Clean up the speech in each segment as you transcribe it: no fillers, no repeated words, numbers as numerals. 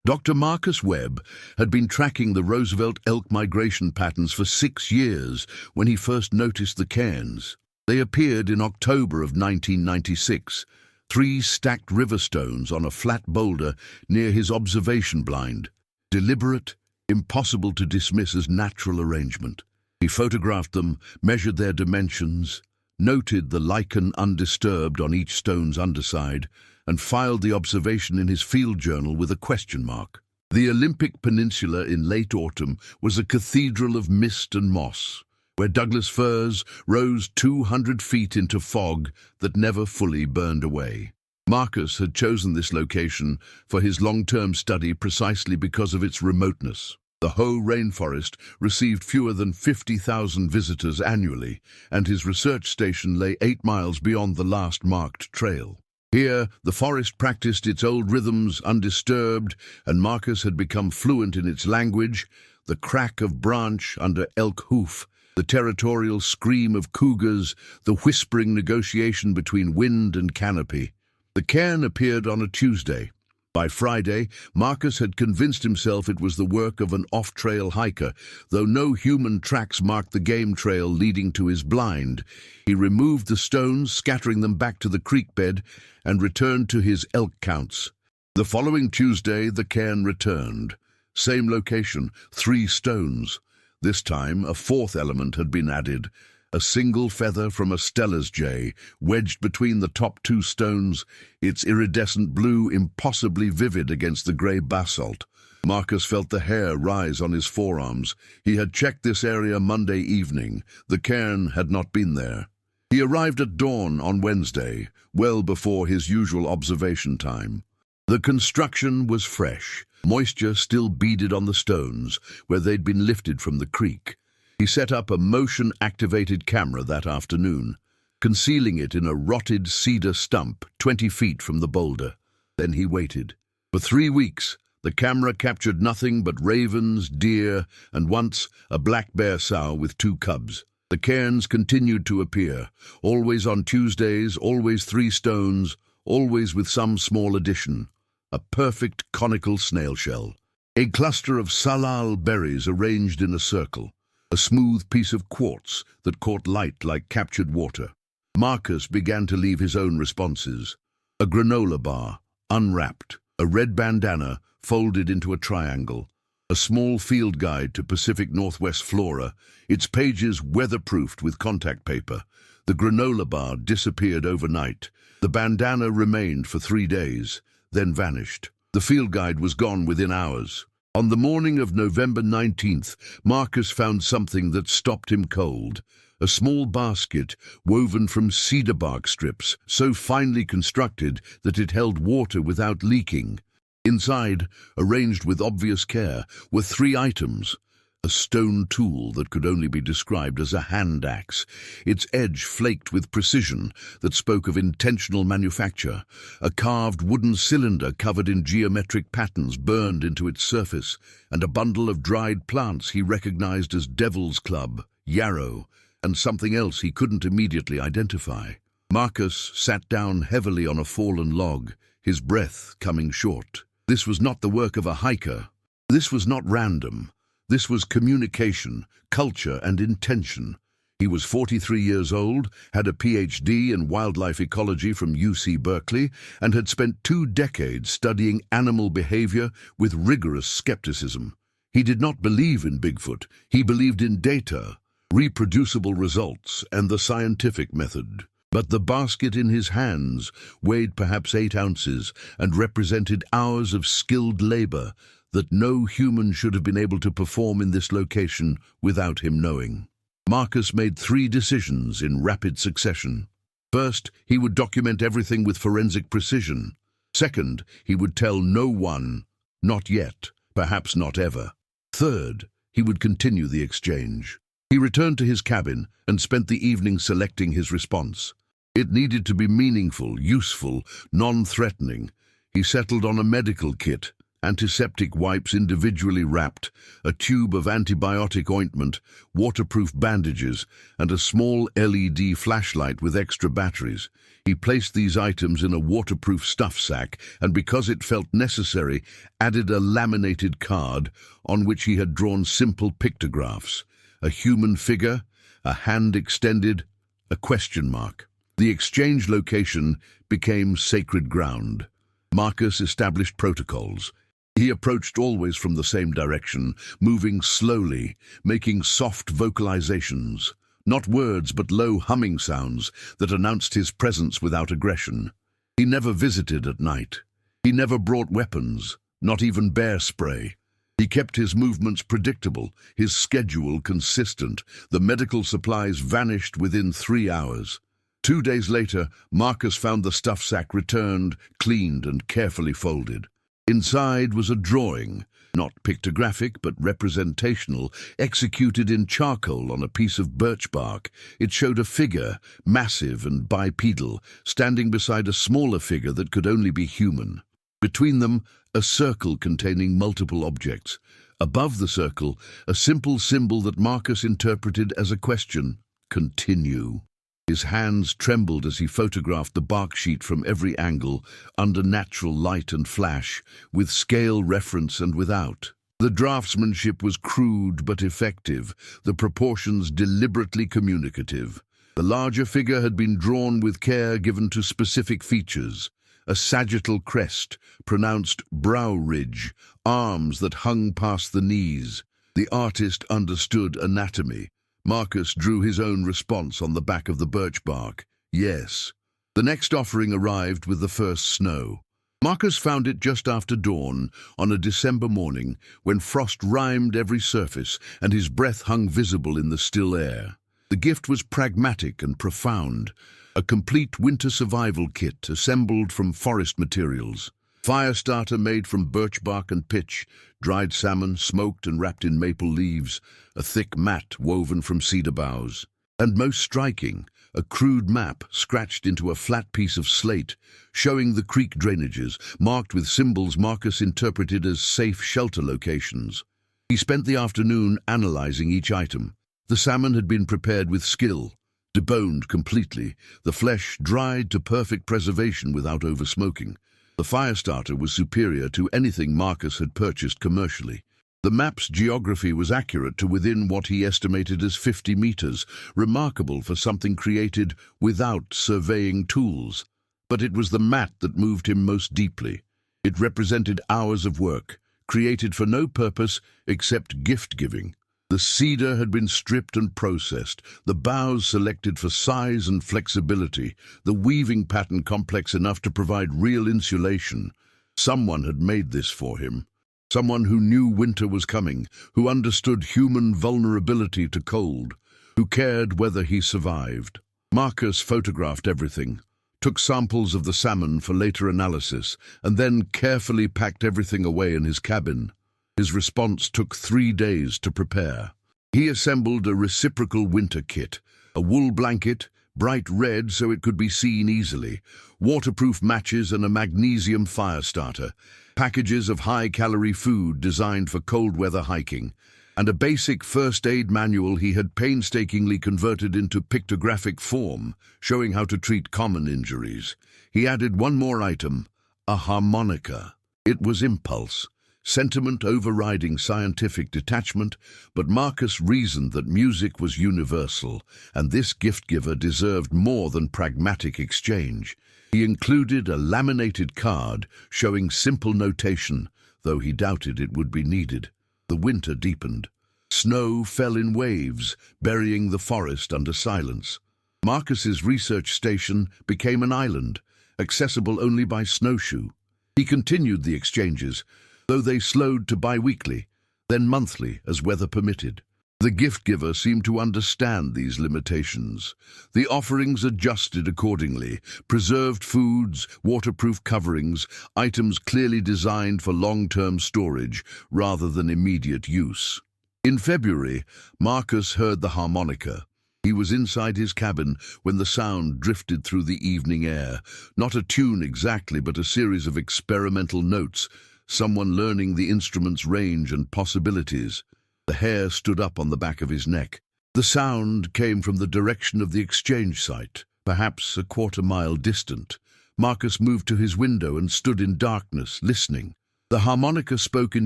Dr. Marcus Webb had been tracking the Roosevelt elk migration patterns for 6 years when he first noticed the cairns. They appeared in October of 1996, 3 stacked river stones on a flat boulder near his observation blind. Deliberate, impossible to dismiss as natural arrangement. He photographed them, measured their dimensions, noted the lichen undisturbed on each stone's underside, and filed the observation in his field journal with a question mark. The Olympic Peninsula in late autumn was a cathedral of mist and moss, where Douglas firs rose 200 feet into fog that never fully burned away. Marcus had chosen this location for his long-term study precisely because of its remoteness. The Hoh rainforest received fewer than 50,000 visitors annually, and his research station lay 8 miles beyond the last marked trail. Here, the forest practiced its old rhythms undisturbed, and Marcus had become fluent in its language: the crack of branch under elk hoof, the territorial scream of cougars, the whispering negotiation between wind and canopy. The cairn appeared on a Tuesday. By Friday, Marcus had convinced himself it was the work of an off-trail hiker, though no human tracks marked the game trail leading to his blind. He removed the stones, scattering them back to the creek bed, and returned to his elk counts. The following Tuesday, the cairn returned. Same location, 3 stones. This time, a 4th element had been added. A single feather from a Steller's jay, wedged between the top 2 stones, its iridescent blue impossibly vivid against the grey basalt. Marcus felt the hair rise on his forearms. He had checked this area Monday evening. The cairn had not been there. He arrived at dawn on Wednesday, well before his usual observation time. The construction was fresh. Moisture still beaded on the stones, where they'd been lifted from the creek. He set up a motion-activated camera that afternoon, concealing it in a rotted cedar stump 20 feet from the boulder. Then he waited. For 3 weeks, the camera captured nothing but ravens, deer, and once a black bear sow with 2 cubs. The cairns continued to appear, always on Tuesdays, always 3 stones, always with some small addition. A perfect conical snail shell. A cluster of salal berries arranged in a circle. A smooth piece of quartz that caught light like captured water. Marcus began to leave his own responses. A granola bar, unwrapped. A red bandana, folded into a triangle. A small field guide to Pacific Northwest flora, its pages weatherproofed with contact paper. The granola bar disappeared overnight. The bandana remained for 3 days, then vanished. The field guide was gone within hours. On the morning of November 19th, Marcus found something that stopped him cold. A small basket woven from cedar bark strips, so finely constructed that it held water without leaking. Inside, arranged with obvious care, were 3 items. A stone tool that could only be described as a hand axe, its edge flaked with precision that spoke of intentional manufacture, a carved wooden cylinder covered in geometric patterns burned into its surface, and a bundle of dried plants he recognized as devil's club, yarrow, and something else he couldn't immediately identify. Marcus sat down heavily on a fallen log, his breath coming short. This was not the work of a hiker. This was not random. This was communication, culture, and intention. He was 43 years old, had a PhD in wildlife ecology from UC Berkeley, and had spent 2 decades studying animal behavior with rigorous skepticism. He did not believe in Bigfoot. He believed in data, reproducible results, and the scientific method. But the basket in his hands weighed perhaps 8 ounces and represented hours of skilled labor that no human should have been able to perform in this location without him knowing. Marcus made 3 decisions in rapid succession. First, he would document everything with forensic precision. Second, he would tell no one, not yet, perhaps not ever. Third, he would continue the exchange. He returned to his cabin and spent the evening selecting his response. It needed to be meaningful, useful, non-threatening. He settled on a medical kit, antiseptic wipes individually wrapped, a tube of antibiotic ointment, waterproof bandages, and a small LED flashlight with extra batteries. He placed these items in a waterproof stuff sack and, because it felt necessary, added a laminated card on which he had drawn simple pictographs: a human figure, a hand extended, a question mark. The exchange location became sacred ground. Marcus established protocols. He approached always from the same direction, moving slowly, making soft vocalizations. Not words, but low humming sounds that announced his presence without aggression. He never visited at night. He never brought weapons, not even bear spray. He kept his movements predictable, his schedule consistent. The medical supplies vanished within 3 hours. 2 days later, Marcus found the stuff sack returned, cleaned and carefully folded. Inside was a drawing, not pictographic but representational, executed in charcoal on a piece of birch bark. It showed a figure, massive and bipedal, standing beside a smaller figure that could only be human. Between them, a circle containing multiple objects. Above the circle, a simple symbol that Marcus interpreted as a question: continue. His hands trembled as he photographed the bark sheet from every angle, under natural light and flash, with scale reference and without. The draftsmanship was crude but effective, the proportions deliberately communicative. The larger figure had been drawn with care given to specific features: a sagittal crest, pronounced brow ridge, arms that hung past the knees. The artist understood anatomy. Marcus drew his own response on the back of the birch bark: yes. The next offering arrived with the first snow. Marcus found it just after dawn, on a December morning, when frost rimed every surface and his breath hung visible in the still air. The gift was pragmatic and profound: a complete winter survival kit assembled from forest materials. Fire starter made from birch bark and pitch, dried salmon smoked and wrapped in maple leaves, a thick mat woven from cedar boughs. And most striking, a crude map scratched into a flat piece of slate, showing the creek drainages, marked with symbols Marcus interpreted as safe shelter locations. He spent the afternoon analyzing each item. The salmon had been prepared with skill, deboned completely, the flesh dried to perfect preservation without over-smoking. The fire starter was superior to anything Marcus had purchased commercially. The map's geography was accurate to within what he estimated as 50 meters, remarkable for something created without surveying tools. But it was the mat that moved him most deeply. It represented hours of work, created for no purpose except gift-giving. The cedar had been stripped and processed, the boughs selected for size and flexibility, the weaving pattern complex enough to provide real insulation. Someone had made this for him. Someone who knew winter was coming, who understood human vulnerability to cold, who cared whether he survived. Marcus photographed everything, took samples of the salmon for later analysis, and then carefully packed everything away in his cabin. His response took 3 days to prepare. He assembled a reciprocal winter kit, a wool blanket, bright red so it could be seen easily, waterproof matches and a magnesium fire starter, packages of high-calorie food designed for cold weather hiking, and a basic first aid manual he had painstakingly converted into pictographic form, showing how to treat common injuries. He added one more item: a harmonica. It was impulse, sentiment overriding scientific detachment, but Marcus reasoned that music was universal, and this gift-giver deserved more than pragmatic exchange. He included a laminated card showing simple notation, though he doubted it would be needed. The winter deepened. Snow fell in waves, burying the forest under silence. Marcus's research station became an island, accessible only by snowshoe. He continued the exchanges, though they slowed to bi-weekly, then monthly as weather permitted. The gift-giver seemed to understand these limitations. The offerings adjusted accordingly: preserved foods, waterproof coverings, items clearly designed for long-term storage rather than immediate use. In February, Marcus heard the harmonica. He was inside his cabin when the sound drifted through the evening air, not a tune exactly, but a series of experimental notes, someone learning the instrument's range and possibilities. The hair stood up on the back of his neck. The sound came from the direction of the exchange site, perhaps a quarter-mile distant. Marcus moved to his window and stood in darkness, listening. The harmonica spoke in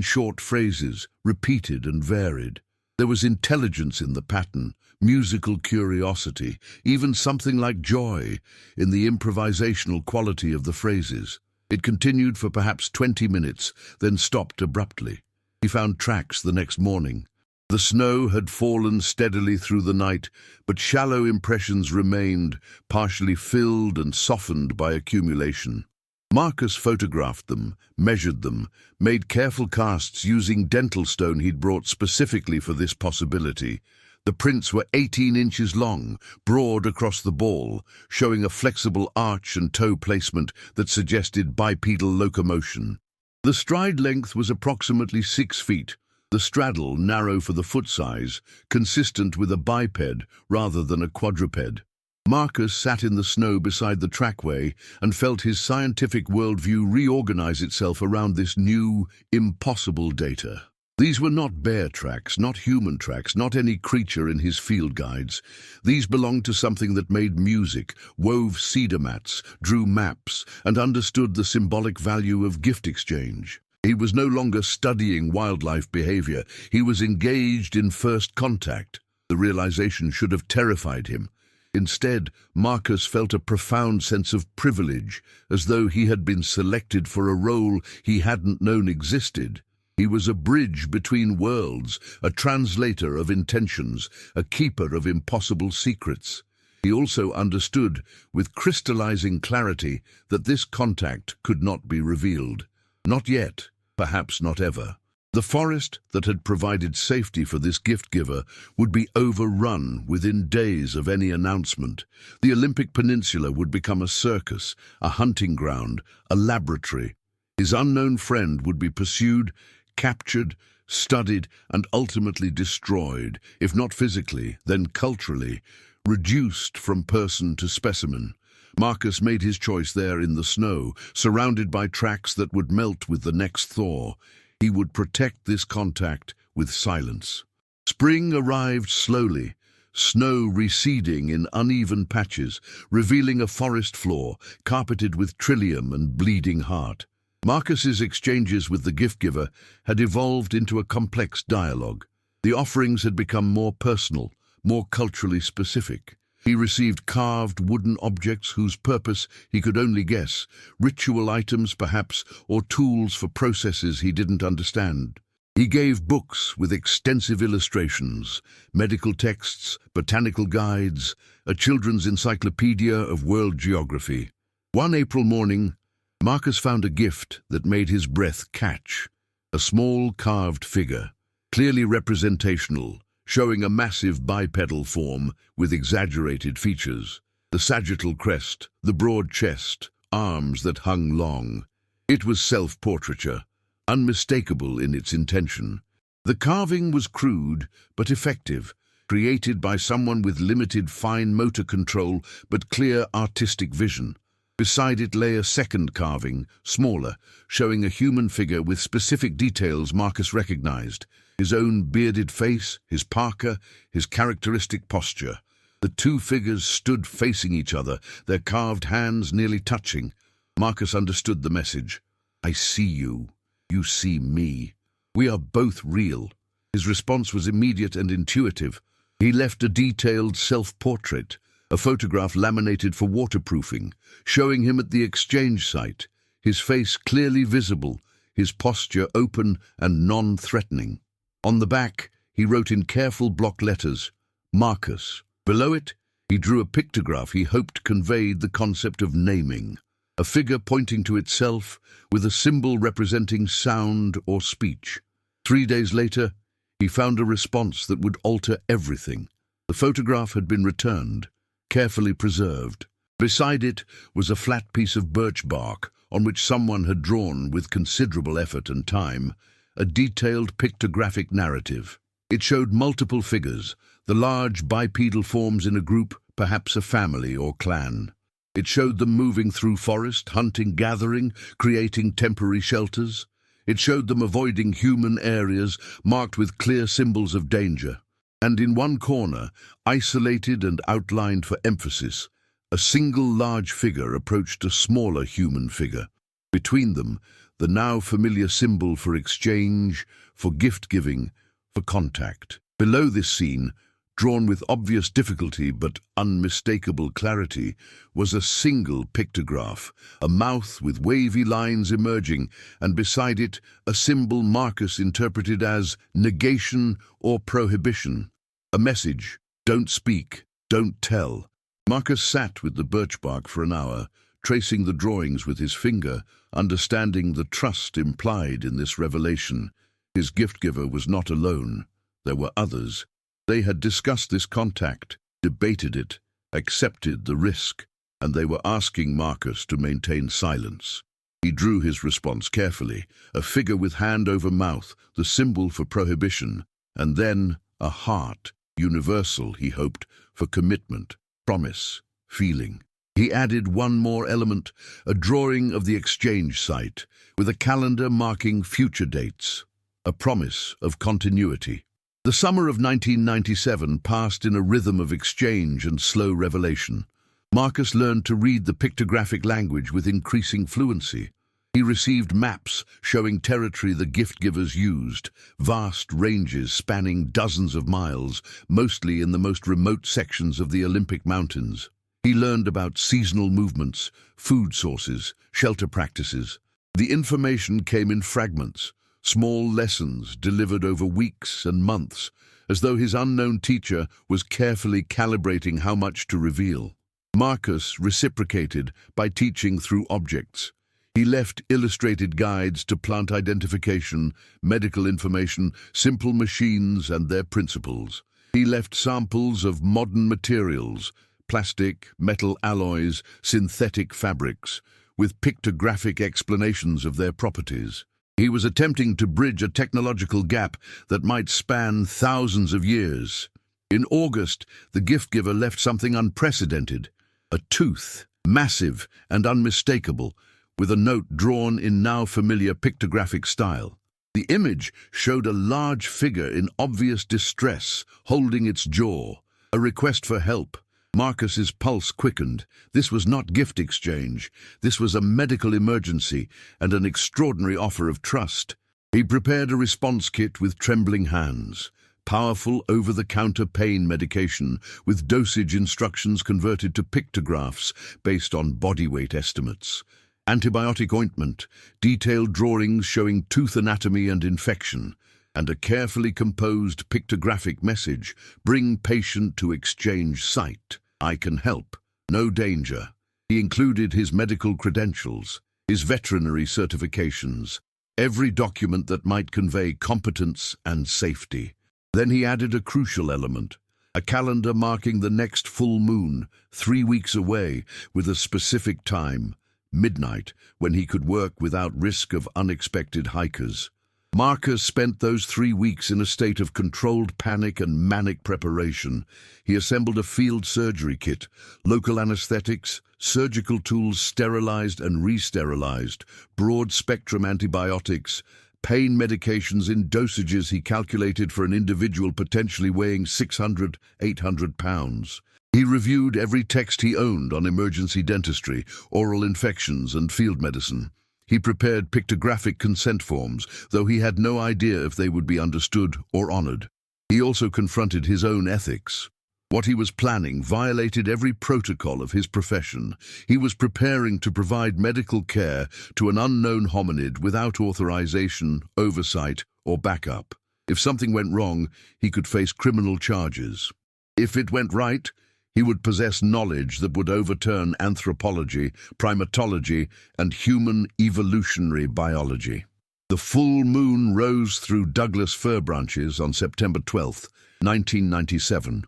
short phrases, repeated and varied. There was intelligence in the pattern, musical curiosity, even something like joy in the improvisational quality of the phrases. It continued for perhaps 20 minutes, then stopped abruptly. He found tracks the next morning. The snow had fallen steadily through the night, but shallow impressions remained, partially filled and softened by accumulation. Marcus photographed them, measured them, made careful casts using dental stone he'd brought specifically for this possibility. The prints were 18 inches long, broad across the ball, showing a flexible arch and toe placement that suggested bipedal locomotion. The stride length was approximately 6 feet, the straddle narrow for the foot size, consistent with a biped rather than a quadruped. Marcus sat in the snow beside the trackway and felt his scientific worldview reorganize itself around this new, impossible data. These were not bear tracks, not human tracks, not any creature in his field guides. These belonged to something that made music, wove cedar mats, drew maps, and understood the symbolic value of gift exchange. He was no longer studying wildlife behavior. He was engaged in first contact. The realization should have terrified him. Instead, Marcus felt a profound sense of privilege, as though he had been selected for a role he hadn't known existed. He was a bridge between worlds, a translator of intentions, a keeper of impossible secrets. He also understood, with crystallizing clarity, that this contact could not be revealed. Not yet, perhaps not ever. The forest that had provided safety for this gift-giver would be overrun within days of any announcement. The Olympic Peninsula would become a circus, a hunting ground, a laboratory. His unknown friend would be pursued, captured, studied, and ultimately destroyed, if not physically, then culturally, reduced from person to specimen. Marcus made his choice there in the snow, surrounded by tracks that would melt with the next thaw. He would protect this contact with silence. Spring arrived slowly, snow receding in uneven patches, revealing a forest floor carpeted with trillium and bleeding heart. Marcus's exchanges with the gift-giver had evolved into a complex dialogue. The offerings had become more personal, more culturally specific. He received carved wooden objects whose purpose he could only guess, ritual items perhaps, or tools for processes he didn't understand. He gave books with extensive illustrations, medical texts, botanical guides, a children's encyclopedia of world geography. One April morning, Marcus found a gift that made his breath catch. A small carved figure, clearly representational, showing a massive bipedal form with exaggerated features. The sagittal crest, the broad chest, arms that hung long. It was self-portraiture, unmistakable in its intention. The carving was crude but effective, created by someone with limited fine motor control but clear artistic vision. Beside it lay a second carving, smaller, showing a human figure with specific details Marcus recognized. His own bearded face, his parka, his characteristic posture. The two figures stood facing each other, their carved hands nearly touching. Marcus understood the message. I see you. You see me. We are both real. His response was immediate and intuitive. He left a detailed self-portrait, a photograph laminated for waterproofing, showing him at the exchange site, his face clearly visible, his posture open and non-threatening. On the back, he wrote in careful block letters, Marcus. Below it, he drew a pictograph he hoped conveyed the concept of naming, a figure pointing to itself with a symbol representing sound or speech. 3 days later, he found a response that would alter everything. The photograph had been returned, carefully preserved. Beside it was a flat piece of birch bark on which someone had drawn with considerable effort and time a detailed pictographic narrative. It showed multiple figures, the large bipedal forms in a group, perhaps a family or clan. It showed them moving through forest, hunting, gathering, creating temporary shelters. It showed them avoiding human areas marked with clear symbols of danger. And in one corner, isolated and outlined for emphasis, a single large figure approached a smaller human figure. Between them, the now familiar symbol for exchange, for gift-giving, for contact. Below this scene, drawn with obvious difficulty but unmistakable clarity, was a single pictograph, a mouth with wavy lines emerging, and beside it a symbol Marcus interpreted as negation or prohibition. A message, don't speak, don't tell. Marcus sat with the birch bark for an hour, tracing the drawings with his finger, understanding the trust implied in this revelation. His gift-giver was not alone. There were others. They had discussed this contact, debated it, accepted the risk, and they were asking Marcus to maintain silence. He drew his response carefully, a figure with hand over mouth, the symbol for prohibition, and then a heart, universal, he hoped, for commitment, promise, feeling. He added one more element, a drawing of the exchange site, with a calendar marking future dates, a promise of continuity. The summer of 1997 passed in a rhythm of exchange and slow revelation. Marcus learned to read the pictographic language with increasing fluency. He received maps showing territory the gift-givers used, vast ranges spanning dozens of miles, mostly in the most remote sections of the Olympic Mountains. He learned about seasonal movements, food sources, shelter practices. The information came in fragments, small lessons delivered over weeks and months, as though his unknown teacher was carefully calibrating how much to reveal. Marcus reciprocated by teaching through objects. He left illustrated guides to plant identification, medical information, simple machines and their principles. He left samples of modern materials, plastic, metal alloys, synthetic fabrics, with pictographic explanations of their properties. He was attempting to bridge a technological gap that might span thousands of years. In August, the gift-giver left something unprecedented, a tooth, massive and unmistakable, with a note drawn in now familiar pictographic style. The image showed a large figure in obvious distress, holding its jaw, a request for help. Marcus's pulse quickened. This was not gift exchange. This was a medical emergency and an extraordinary offer of trust. He prepared a response kit with trembling hands, powerful over-the-counter pain medication with dosage instructions converted to pictographs based on body weight estimates, antibiotic ointment, detailed drawings showing tooth anatomy and infection, and a carefully composed pictographic message, bring patient to exchange site. I can help. No danger. He included his medical credentials, his veterinary certifications, every document that might convey competence and safety. Then he added a crucial element, a calendar marking the next full moon, 3 weeks away, with a specific time, midnight, when he could work without risk of unexpected hikers. Marcus spent those 3 weeks in a state of controlled panic and manic preparation. He assembled a field surgery kit, local anesthetics, surgical tools sterilized and re-sterilized, broad-spectrum antibiotics, pain medications in dosages he calculated for an individual potentially weighing 600, 800 pounds. He reviewed every text he owned on emergency dentistry, oral infections and field medicine. He prepared pictographic consent forms, though he had no idea if they would be understood or honored. He also confronted his own ethics. What he was planning violated every protocol of his profession. He was preparing to provide medical care to an unknown hominid without authorization, oversight, or backup. If something went wrong, he could face criminal charges. If it went right, he would possess knowledge that would overturn anthropology, primatology, and human evolutionary biology. The full moon rose through Douglas fir branches on September 12, 1997.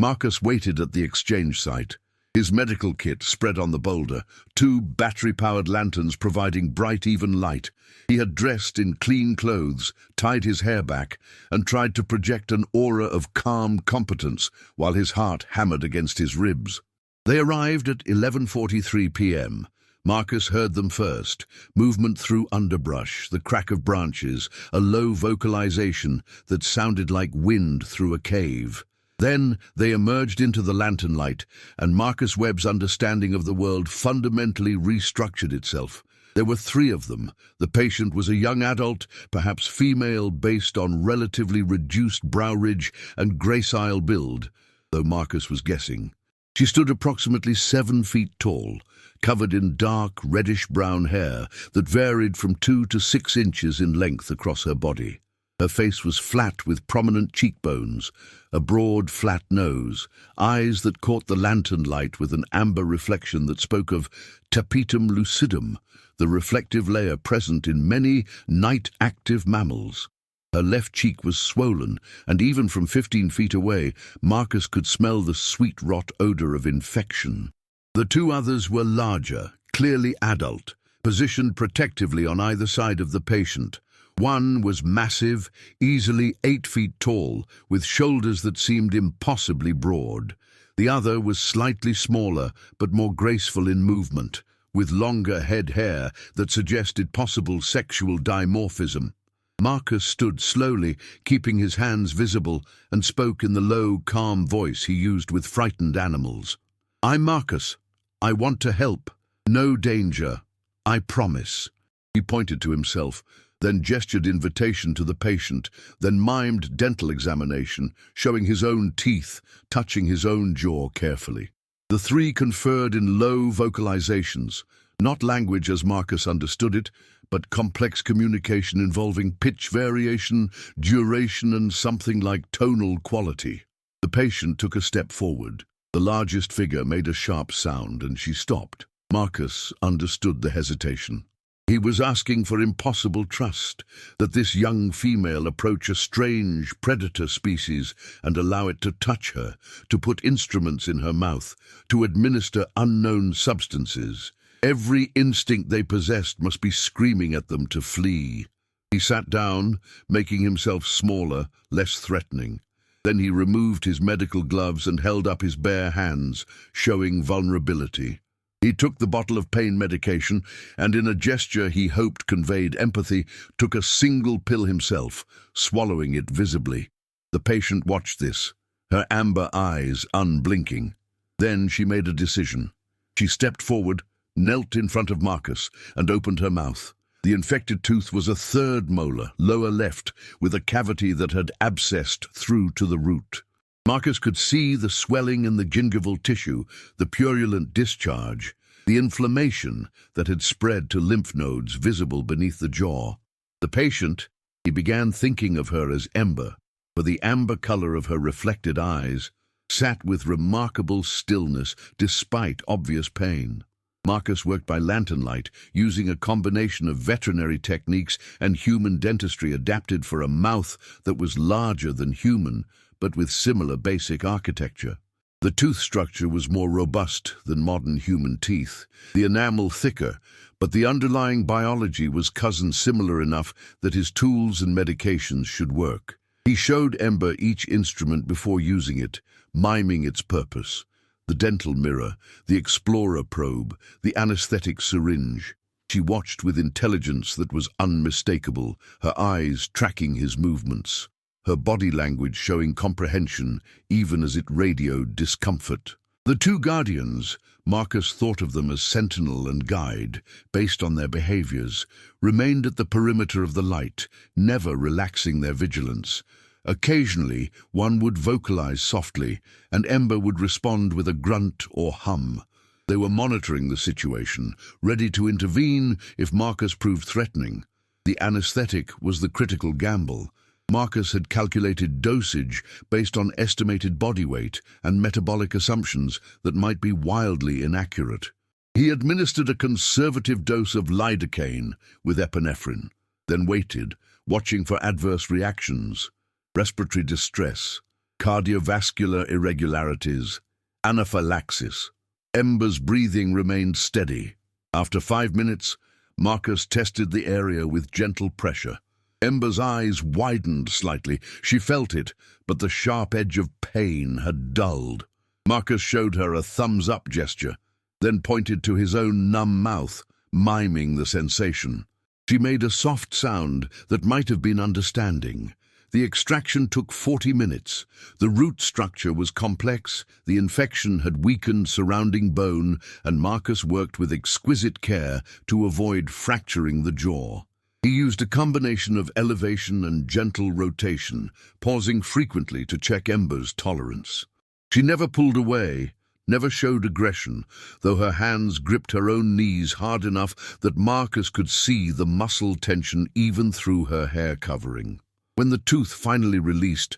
Marcus waited at the exchange site, his medical kit spread on the boulder, 2 battery-powered lanterns providing bright, even light. He had dressed in clean clothes, tied his hair back, and tried to project an aura of calm competence while his heart hammered against his ribs. They arrived at 11:43 p.m. Marcus heard them first: movement through underbrush, the crack of branches, a low vocalization that sounded like wind through a cave. Then they emerged into the lantern light, and Marcus Webb's understanding of the world fundamentally restructured itself. There were three of them. The patient was a young adult, perhaps female, based on relatively reduced brow ridge and gracile build, though Marcus was guessing. She stood approximately 7 feet tall, covered in dark, reddish-brown hair that varied from 2 to 6 inches in length across her body. Her face was flat with prominent cheekbones, a broad, flat nose, eyes that caught the lantern light with an amber reflection that spoke of tapetum lucidum, the reflective layer present in many night-active mammals. Her left cheek was swollen, and even from 15 feet away, Marcus could smell the sweet rot odor of infection. The two others were larger, clearly adult, positioned protectively on either side of the patient. One was massive, easily 8 feet tall, with shoulders that seemed impossibly broad. The other was slightly smaller, but more graceful in movement, with longer head hair that suggested possible sexual dimorphism. Marcus stood slowly, keeping his hands visible, and spoke in the low, calm voice he used with frightened animals. "I'm Marcus. I want to help. No danger. I promise." He pointed to himself, then gestured invitation to the patient, then mimed dental examination, showing his own teeth, touching his own jaw carefully. The three conferred in low vocalizations, not language as Marcus understood it, but complex communication involving pitch variation, duration, and something like tonal quality. The patient took a step forward. The largest figure made a sharp sound, and she stopped. Marcus understood the hesitation. He was asking for impossible trust, that this young female approach a strange predator species and allow it to touch her, to put instruments in her mouth, to administer unknown substances. Every instinct they possessed must be screaming at them to flee. He sat down, making himself smaller, less threatening. Then he removed his medical gloves and held up his bare hands, showing vulnerability. He took the bottle of pain medication and, in a gesture he hoped conveyed empathy, took a single pill himself, swallowing it visibly. The patient watched this, her amber eyes unblinking. Then she made a decision. She stepped forward, knelt in front of Marcus, and opened her mouth. The infected tooth was a third molar, lower left, with a cavity that had abscessed through to the root. Marcus could see the swelling in the gingival tissue, the purulent discharge, the inflammation that had spread to lymph nodes visible beneath the jaw. The patient, he began thinking of her as Ember, for the amber color of her reflected eyes, sat with remarkable stillness despite obvious pain. Marcus worked by lantern light, using a combination of veterinary techniques and human dentistry adapted for a mouth that was larger than human, but with similar basic architecture. The tooth structure was more robust than modern human teeth, the enamel thicker, but the underlying biology was cousin similar enough that his tools and medications should work. He showed Ember each instrument before using it, miming its purpose. The dental mirror, the explorer probe, the anesthetic syringe. She watched with intelligence that was unmistakable, her eyes tracking his movements, her body language showing comprehension even as it radioed discomfort. The two guardians, Marcus thought of them as sentinel and guide, based on their behaviors, remained at the perimeter of the light, never relaxing their vigilance. Occasionally, one would vocalize softly, and Ember would respond with a grunt or hum. They were monitoring the situation, ready to intervene if Marcus proved threatening. The anesthetic was the critical gamble. Marcus had calculated dosage based on estimated body weight and metabolic assumptions that might be wildly inaccurate. He administered a conservative dose of lidocaine with epinephrine, then waited, watching for adverse reactions. Respiratory distress, cardiovascular irregularities, anaphylaxis. Ember's breathing remained steady. After 5 minutes, Marcus tested the area with gentle pressure. Ember's eyes widened slightly. She felt it, but the sharp edge of pain had dulled. Marcus showed her a thumbs-up gesture. then pointed to his own numb mouth, miming the sensation. She made a soft sound that might have been understanding. The extraction took 40 minutes. The root structure was complex, the infection had weakened surrounding bone, and Marcus worked with exquisite care to avoid fracturing the jaw. He used a combination of elevation and gentle rotation, pausing frequently to check Ember's tolerance. She never pulled away, never showed aggression, though her hands gripped her own knees hard enough that Marcus could see the muscle tension even through her hair covering. When the tooth finally released,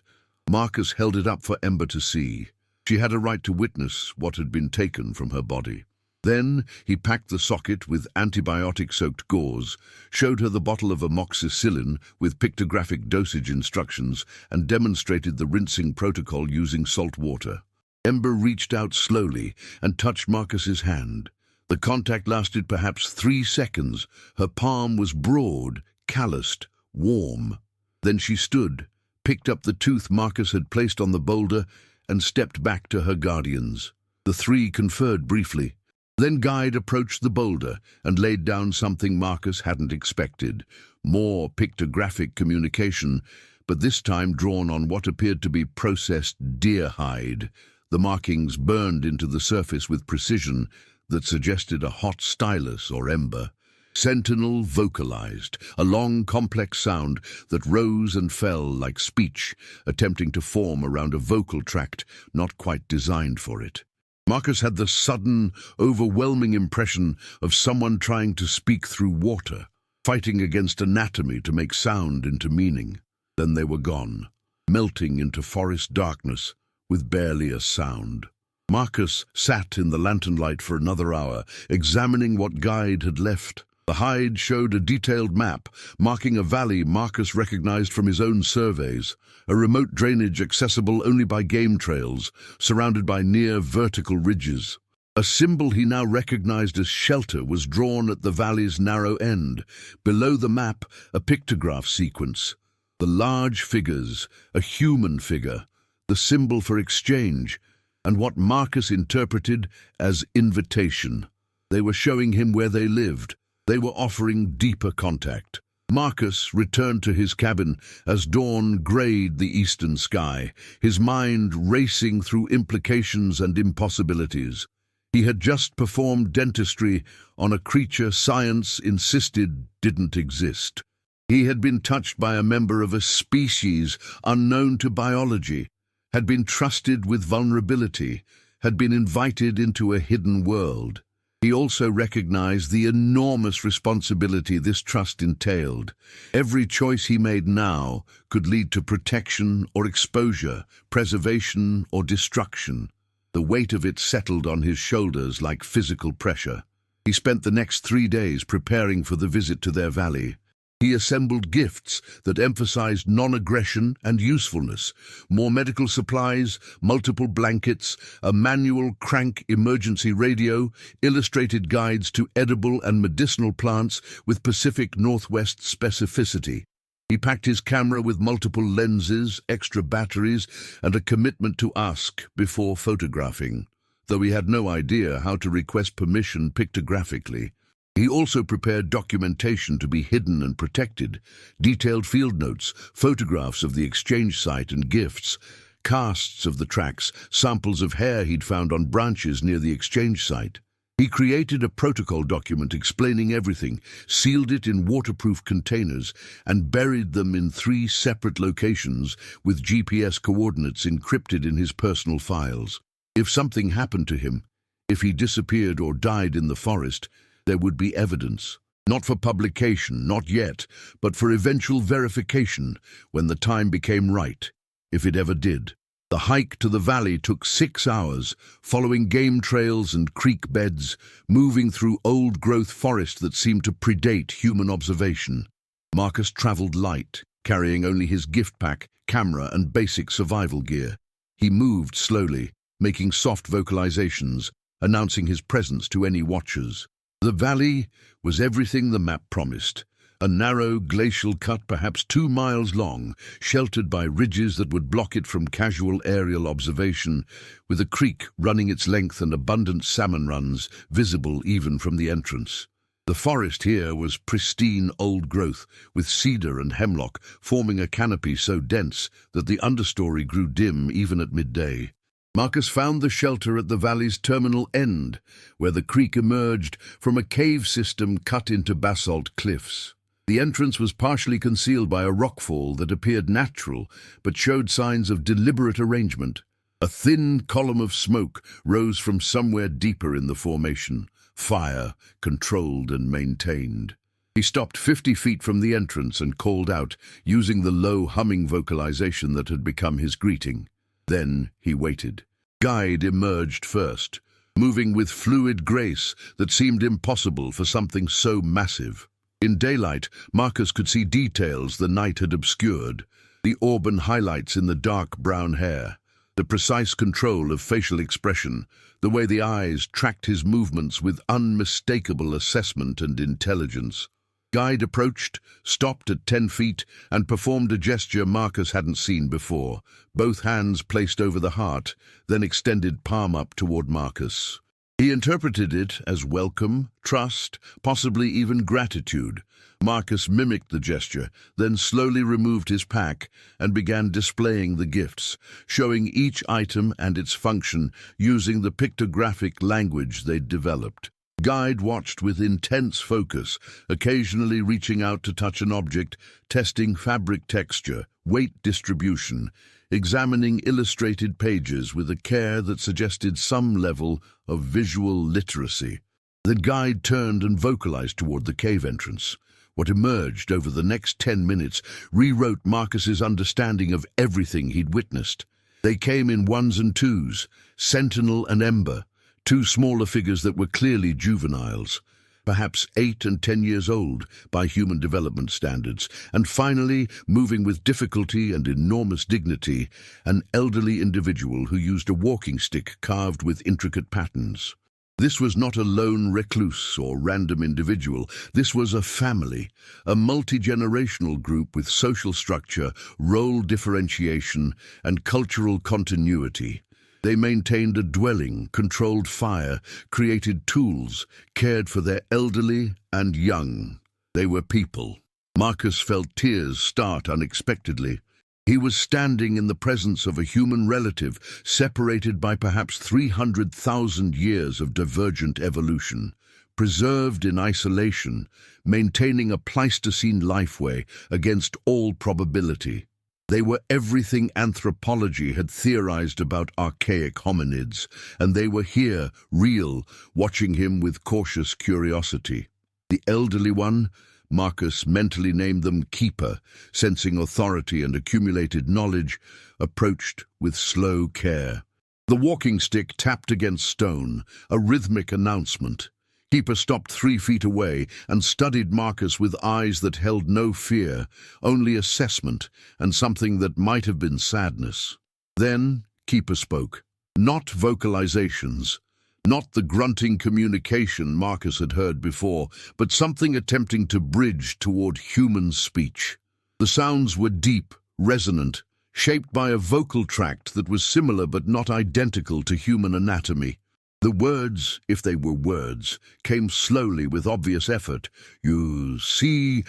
Marcus held it up for Ember to see. She had a right to witness what had been taken from her body. Then he packed the socket with antibiotic-soaked gauze, showed her the bottle of amoxicillin with pictographic dosage instructions, and demonstrated the rinsing protocol using salt water. Ember reached out slowly and touched Marcus's hand. The contact lasted perhaps 3 seconds. Her palm was broad, calloused, warm. Then she stood, picked up the tooth Marcus had placed on the boulder, and stepped back to her guardians. The three conferred briefly. Then Guide approached the boulder and laid down something Marcus hadn't expected. More pictographic communication, but this time drawn on what appeared to be processed deer hide. The markings burned into the surface with precision that suggested a hot stylus or ember. Sentinel vocalized, a long, complex sound that rose and fell like speech, attempting to form around a vocal tract not quite designed for it. Marcus had the sudden, overwhelming impression of someone trying to speak through water, fighting against anatomy to make sound into meaning. Then they were gone, melting into forest darkness with barely a sound. Marcus sat in the lantern light for another hour, examining what Guide had left. The hide showed a detailed map, marking a valley Marcus recognized from his own surveys, a remote drainage accessible only by game trails, surrounded by near vertical ridges. A symbol he now recognized as shelter was drawn at the valley's narrow end. Below the map, a pictograph sequence. The large figures, a human figure, the symbol for exchange, and what Marcus interpreted as invitation. They were showing him where they lived. They were offering deeper contact. Marcus returned to his cabin as dawn grayed the eastern sky, his mind racing through implications and impossibilities. He had just performed dentistry on a creature science insisted didn't exist. He had been touched by a member of a species unknown to biology, had been trusted with vulnerability, had been invited into a hidden world. He also recognized the enormous responsibility this trust entailed. Every choice he made now could lead to protection or exposure, preservation or destruction. The weight of it settled on his shoulders like physical pressure. He spent the next 3 days preparing for the visit to their valley. He assembled gifts that emphasized non-aggression and usefulness, more medical supplies, multiple blankets, a manual crank emergency radio, illustrated guides to edible and medicinal plants with Pacific Northwest specificity. He packed his camera with multiple lenses, extra batteries, and a commitment to ask before photographing, though he had no idea how to request permission pictographically. He also prepared documentation to be hidden and protected, detailed field notes, photographs of the exchange site and gifts, casts of the tracks, samples of hair he'd found on branches near the exchange site. He created a protocol document explaining everything, sealed it in waterproof containers, and buried them in 3 separate locations with GPS coordinates encrypted in his personal files. If something happened to him, if he disappeared or died in the forest, there would be evidence, not for publication, not yet, but for eventual verification when the time became right, if it ever did. The hike to the valley took 6 hours, following game trails and creek beds, moving through old-growth forest that seemed to predate human observation. Marcus traveled light, carrying only his gift pack, camera, and basic survival gear. He moved slowly, making soft vocalizations, announcing his presence to any watchers. The valley was everything the map promised, a narrow glacial cut perhaps 2 miles long, sheltered by ridges that would block it from casual aerial observation, with a creek running its length and abundant salmon runs visible even from the entrance. The forest here was pristine old growth, with cedar and hemlock forming a canopy so dense that the understory grew dim even at midday. Marcus found the shelter at the valley's terminal end, where the creek emerged from a cave system cut into basalt cliffs. The entrance was partially concealed by a rockfall that appeared natural, but showed signs of deliberate arrangement. A thin column of smoke rose from somewhere deeper in the formation, fire controlled and maintained. He stopped 50 feet from the entrance and called out, using the low humming vocalization that had become his greeting. Then he waited. Guide emerged first, moving with fluid grace that seemed impossible for something so massive. In daylight, Marcus could see details the night had obscured, the auburn highlights in the dark brown hair, the precise control of facial expression, the way the eyes tracked his movements with unmistakable assessment and intelligence. Guide approached, stopped at 10 feet, and performed a gesture Marcus hadn't seen before, both hands placed over the heart, then extended palm up toward Marcus. He interpreted it as welcome, trust, possibly even gratitude. Marcus mimicked the gesture, then slowly removed his pack and began displaying the gifts, showing each item and its function using the pictographic language they'd developed. Guide watched with intense focus, occasionally reaching out to touch an object, testing fabric texture, weight distribution, examining illustrated pages with a care that suggested some level of visual literacy. The guide turned and vocalized toward the cave entrance. What emerged over the next 10 minutes rewrote Marcus's understanding of everything he'd witnessed. They came in ones and twos, Sentinel and Ember, two smaller figures that were clearly juveniles, perhaps 8 and 10 years old by human development standards, and finally, moving with difficulty and enormous dignity, an elderly individual who used a walking stick carved with intricate patterns. This was not a lone recluse or random individual. This was a family, a multi-generational group with social structure, role differentiation, and cultural continuity. They maintained a dwelling, controlled fire, created tools, cared for their elderly and young. They were people. Marcus felt tears start unexpectedly. He was standing in the presence of a human relative, separated by perhaps 300,000 years of divergent evolution, preserved in isolation, maintaining a Pleistocene lifeway against all probability. They were everything anthropology had theorized about archaic hominids, and they were here, real, watching him with cautious curiosity. The elderly one, Marcus mentally named them Keeper, sensing authority and accumulated knowledge, approached with slow care. The walking stick tapped against stone, a rhythmic announcement. Keeper stopped 3 feet away and studied Marcus with eyes that held no fear, only assessment and something that might have been sadness. Then Keeper spoke. Not vocalizations, not the grunting communication Marcus had heard before, but something attempting to bridge toward human speech. The sounds were deep, resonant, shaped by a vocal tract that was similar but not identical to human anatomy. The words, if they were words, came slowly with obvious effort. You see...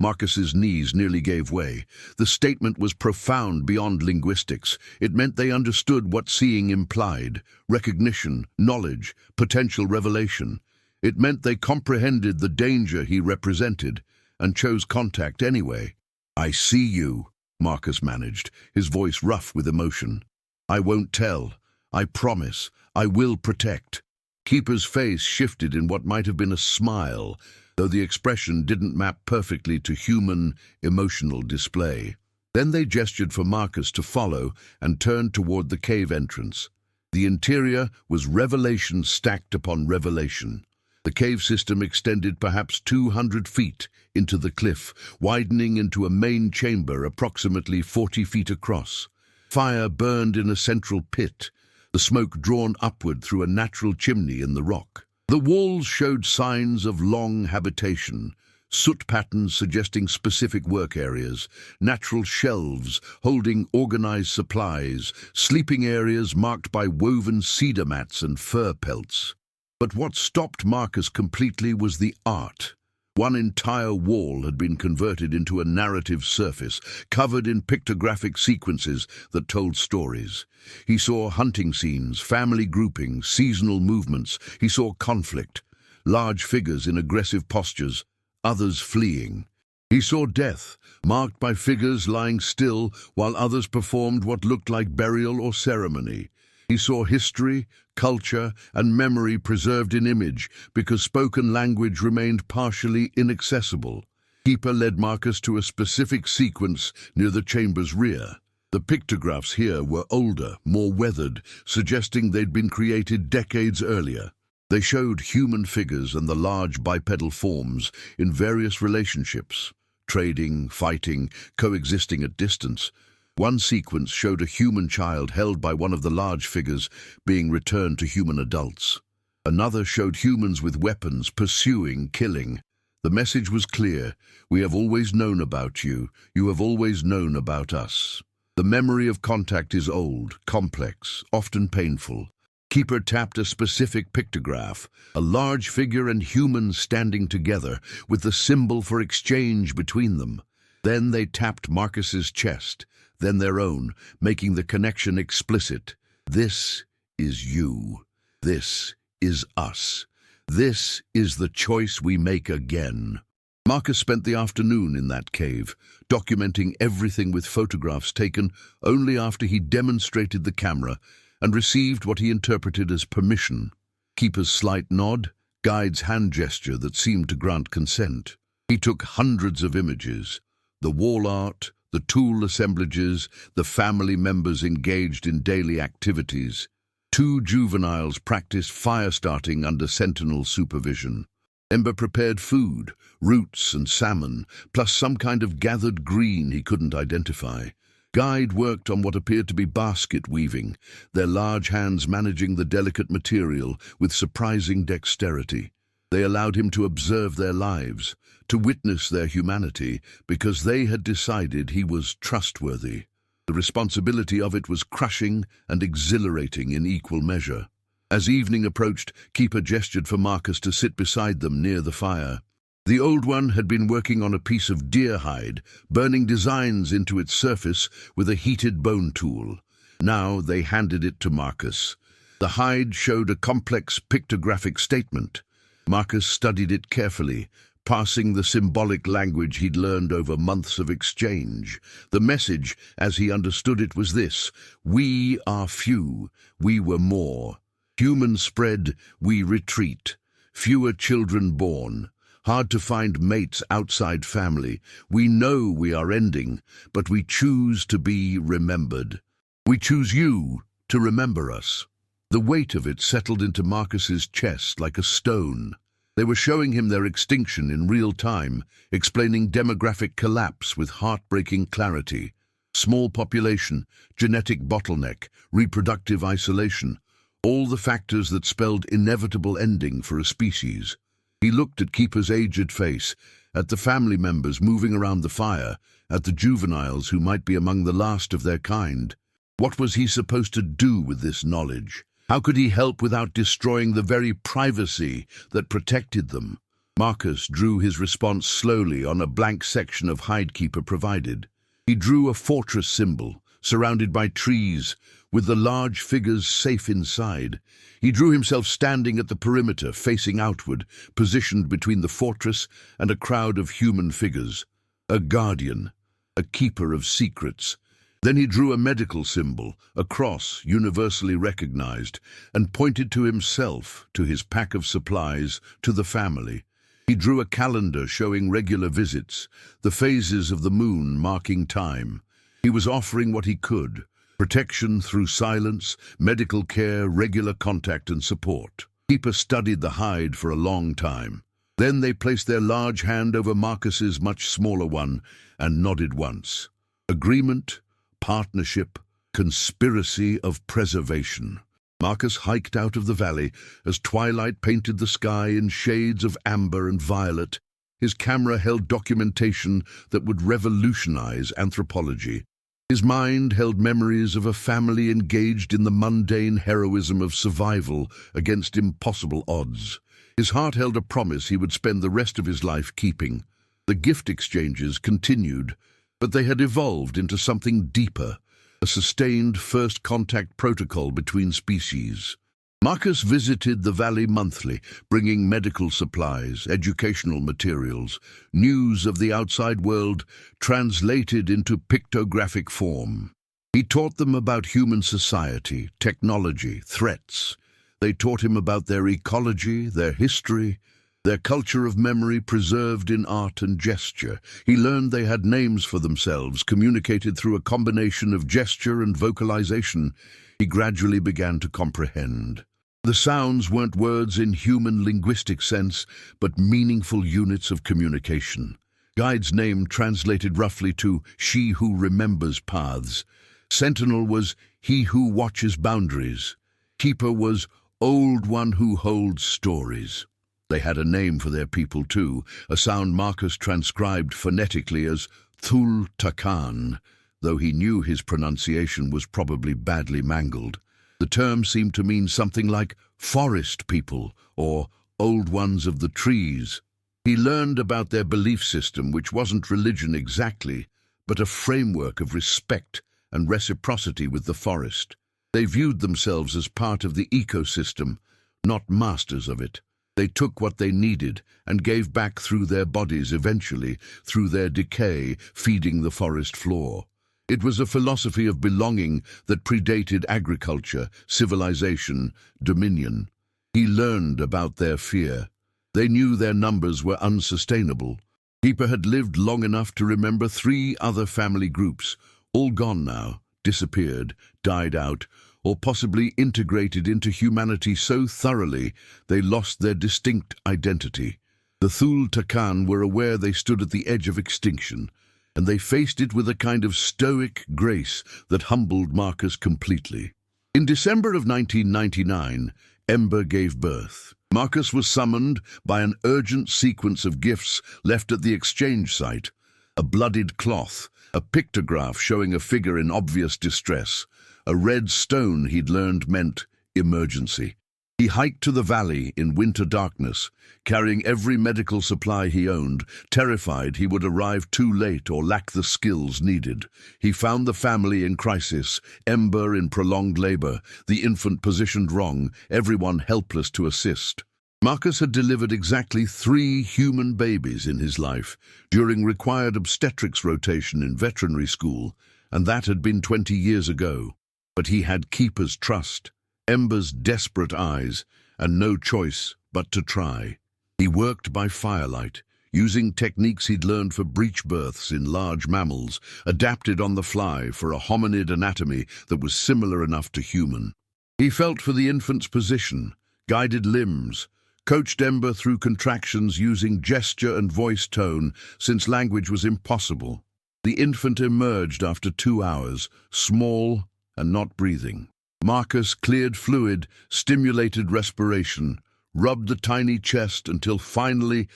Marcus's knees nearly gave way. The statement was profound beyond linguistics. It meant they understood what seeing implied: recognition, knowledge, potential revelation. It meant they comprehended the danger he represented and chose contact anyway. I see you, Marcus managed, his voice rough with emotion. I won't tell. I promise. I will protect. Keeper's face shifted in what might have been a smile, though the expression didn't map perfectly to human, emotional display. Then they gestured for Marcus to follow and turned toward the cave entrance. The interior was revelation stacked upon revelation. The cave system extended perhaps 200 feet into the cliff, widening into a main chamber approximately 40 feet across. Fire burned in a central pit, the smoke drawn upward through a natural chimney in the rock. The walls showed signs of long habitation, soot patterns suggesting specific work areas, natural shelves holding organized supplies, sleeping areas marked by woven cedar mats and fur pelts. But what stopped Marcus completely was the art. One entire wall had been converted into a narrative surface, covered in pictographic sequences that told stories. He saw hunting scenes, family groupings, seasonal movements. He saw conflict, large figures in aggressive postures, others fleeing. He saw death, marked by figures lying still while others performed what looked like burial or ceremony. He saw history, culture, and memory preserved in image because spoken language remained partially inaccessible. Keeper led Marcus to a specific sequence near the chamber's rear. The pictographs here were older, more weathered, suggesting they'd been created decades earlier. They showed human figures and the large bipedal forms in various relationships, trading, fighting, coexisting at distance. One sequence showed a human child held by one of the large figures being returned to human adults. Another showed humans with weapons pursuing, killing. The message was clear: we have always known about you, you have always known about us. The memory of contact is old, complex, often painful. Keeper tapped a specific pictograph, a large figure and humans standing together, with the symbol for exchange between them. Then they tapped Marcus's chest, then their own, making the connection explicit. This is you. This is us. This is the choice we make again. Marcus spent the afternoon in that cave, documenting everything with photographs taken only after he demonstrated the camera and received what he interpreted as permission. Keeper's slight nod, guide's hand gesture that seemed to grant consent. He took hundreds of images, the wall art, the tool assemblages, the family members engaged in daily activities. 2 juveniles practiced fire starting under sentinel supervision. Ember prepared food, roots and salmon, plus some kind of gathered green he couldn't identify. Guide worked on what appeared to be basket weaving, their large hands managing the delicate material with surprising dexterity. They allowed him to observe their lives, to witness their humanity, because they had decided he was trustworthy. The responsibility of it was crushing and exhilarating in equal measure. As evening approached, Keeper gestured for Marcus to sit beside them near the fire. The old one had been working on a piece of deer hide, burning designs into its surface with a heated bone tool. Now they handed it to Marcus. The hide showed a complex pictographic statement. Marcus studied it carefully, parsing the symbolic language he'd learned over months of exchange. The message, as he understood it, was this: we are few, we were more. Humans spread, we retreat. Fewer children born. Hard to find mates outside family. We know we are ending, but we choose to be remembered. We choose you to remember us. The weight of it settled into Marcus's chest like a stone. They were showing him their extinction in real time, explaining demographic collapse with heartbreaking clarity. Small population, genetic bottleneck, reproductive isolation, all the factors that spelled inevitable ending for a species. He looked at Keeper's aged face, at the family members moving around the fire, at the juveniles who might be among the last of their kind. What was he supposed to do with this knowledge? How could he help without destroying the very privacy that protected them? Marcus drew his response slowly on a blank section of hide Keeper provided. He drew a fortress symbol, surrounded by trees, with the large figures safe inside. He drew himself standing at the perimeter, facing outward, positioned between the fortress and a crowd of human figures. A guardian, a keeper of secrets. Then he drew a medical symbol, a cross universally recognized, and pointed to himself, to his pack of supplies, to the family. He drew a calendar showing regular visits, the phases of the moon marking time. He was offering what he could: protection through silence, medical care, regular contact and support. Keeper studied the hide for a long time. Then they placed their large hand over Marcus's much smaller one and nodded once. Agreement, partnership, conspiracy of preservation. Marcus hiked out of the valley as twilight painted the sky in shades of amber and violet. His camera held documentation that would revolutionize anthropology. His mind held memories of a family engaged in the mundane heroism of survival against impossible odds. His heart held a promise he would spend the rest of his life keeping. The gift exchanges continued, but they had evolved into something deeper, a sustained first contact protocol between species. Marcus visited the valley monthly, bringing medical supplies, educational materials, news of the outside world translated into pictographic form. He taught them about human society, technology, threats. They taught him about their ecology, their history, their culture of memory preserved in art and gesture. He learned they had names for themselves, communicated through a combination of gesture and vocalization. He gradually began to comprehend. The sounds weren't words in human linguistic sense, but meaningful units of communication. Guide's name translated roughly to "she who remembers paths." Sentinel was "he who watches boundaries." Keeper was "old one who holds stories." They had a name for their people too, a sound Marcus transcribed phonetically as Thul Takan, though he knew his pronunciation was probably badly mangled. The term seemed to mean something like forest people or old ones of the trees. He learned about their belief system, which wasn't religion exactly, but a framework of respect and reciprocity with the forest. They viewed themselves as part of the ecosystem, not masters of it. They took what they needed and gave back through their bodies eventually, through their decay, feeding the forest floor. It was a philosophy of belonging that predated agriculture, civilization, dominion. He learned about their fear. They knew their numbers were unsustainable. Keeper had lived long enough to remember 3 other family groups, all gone now, disappeared, died out, or possibly integrated into humanity so thoroughly they lost their distinct identity. The Thul Takan were aware they stood at the edge of extinction, and they faced it with a kind of stoic grace that humbled Marcus completely. In December of 1999, Ember gave birth. Marcus was summoned by an urgent sequence of gifts left at the exchange site: a bloodied cloth, a pictograph showing a figure in obvious distress, a red stone he'd learned meant emergency. He hiked to the valley in winter darkness, carrying every medical supply he owned, terrified he would arrive too late or lack the skills needed. He found the family in crisis, Ember in prolonged labor, the infant positioned wrong, everyone helpless to assist. Marcus had delivered exactly 3 human babies in his life, during required obstetrics rotation in veterinary school, and that had been 20 years ago. But he had Keeper's trust, Ember's desperate eyes, and no choice but to try. He worked by firelight, using techniques he'd learned for breech births in large mammals, adapted on the fly for a hominid anatomy that was similar enough to human. He felt for the infant's position, guided limbs, coached Ember through contractions using gesture and voice tone, since language was impossible. The infant emerged after 2 hours, small and not breathing. Marcus cleared fluid, stimulated respiration, rubbed the tiny chest until finally,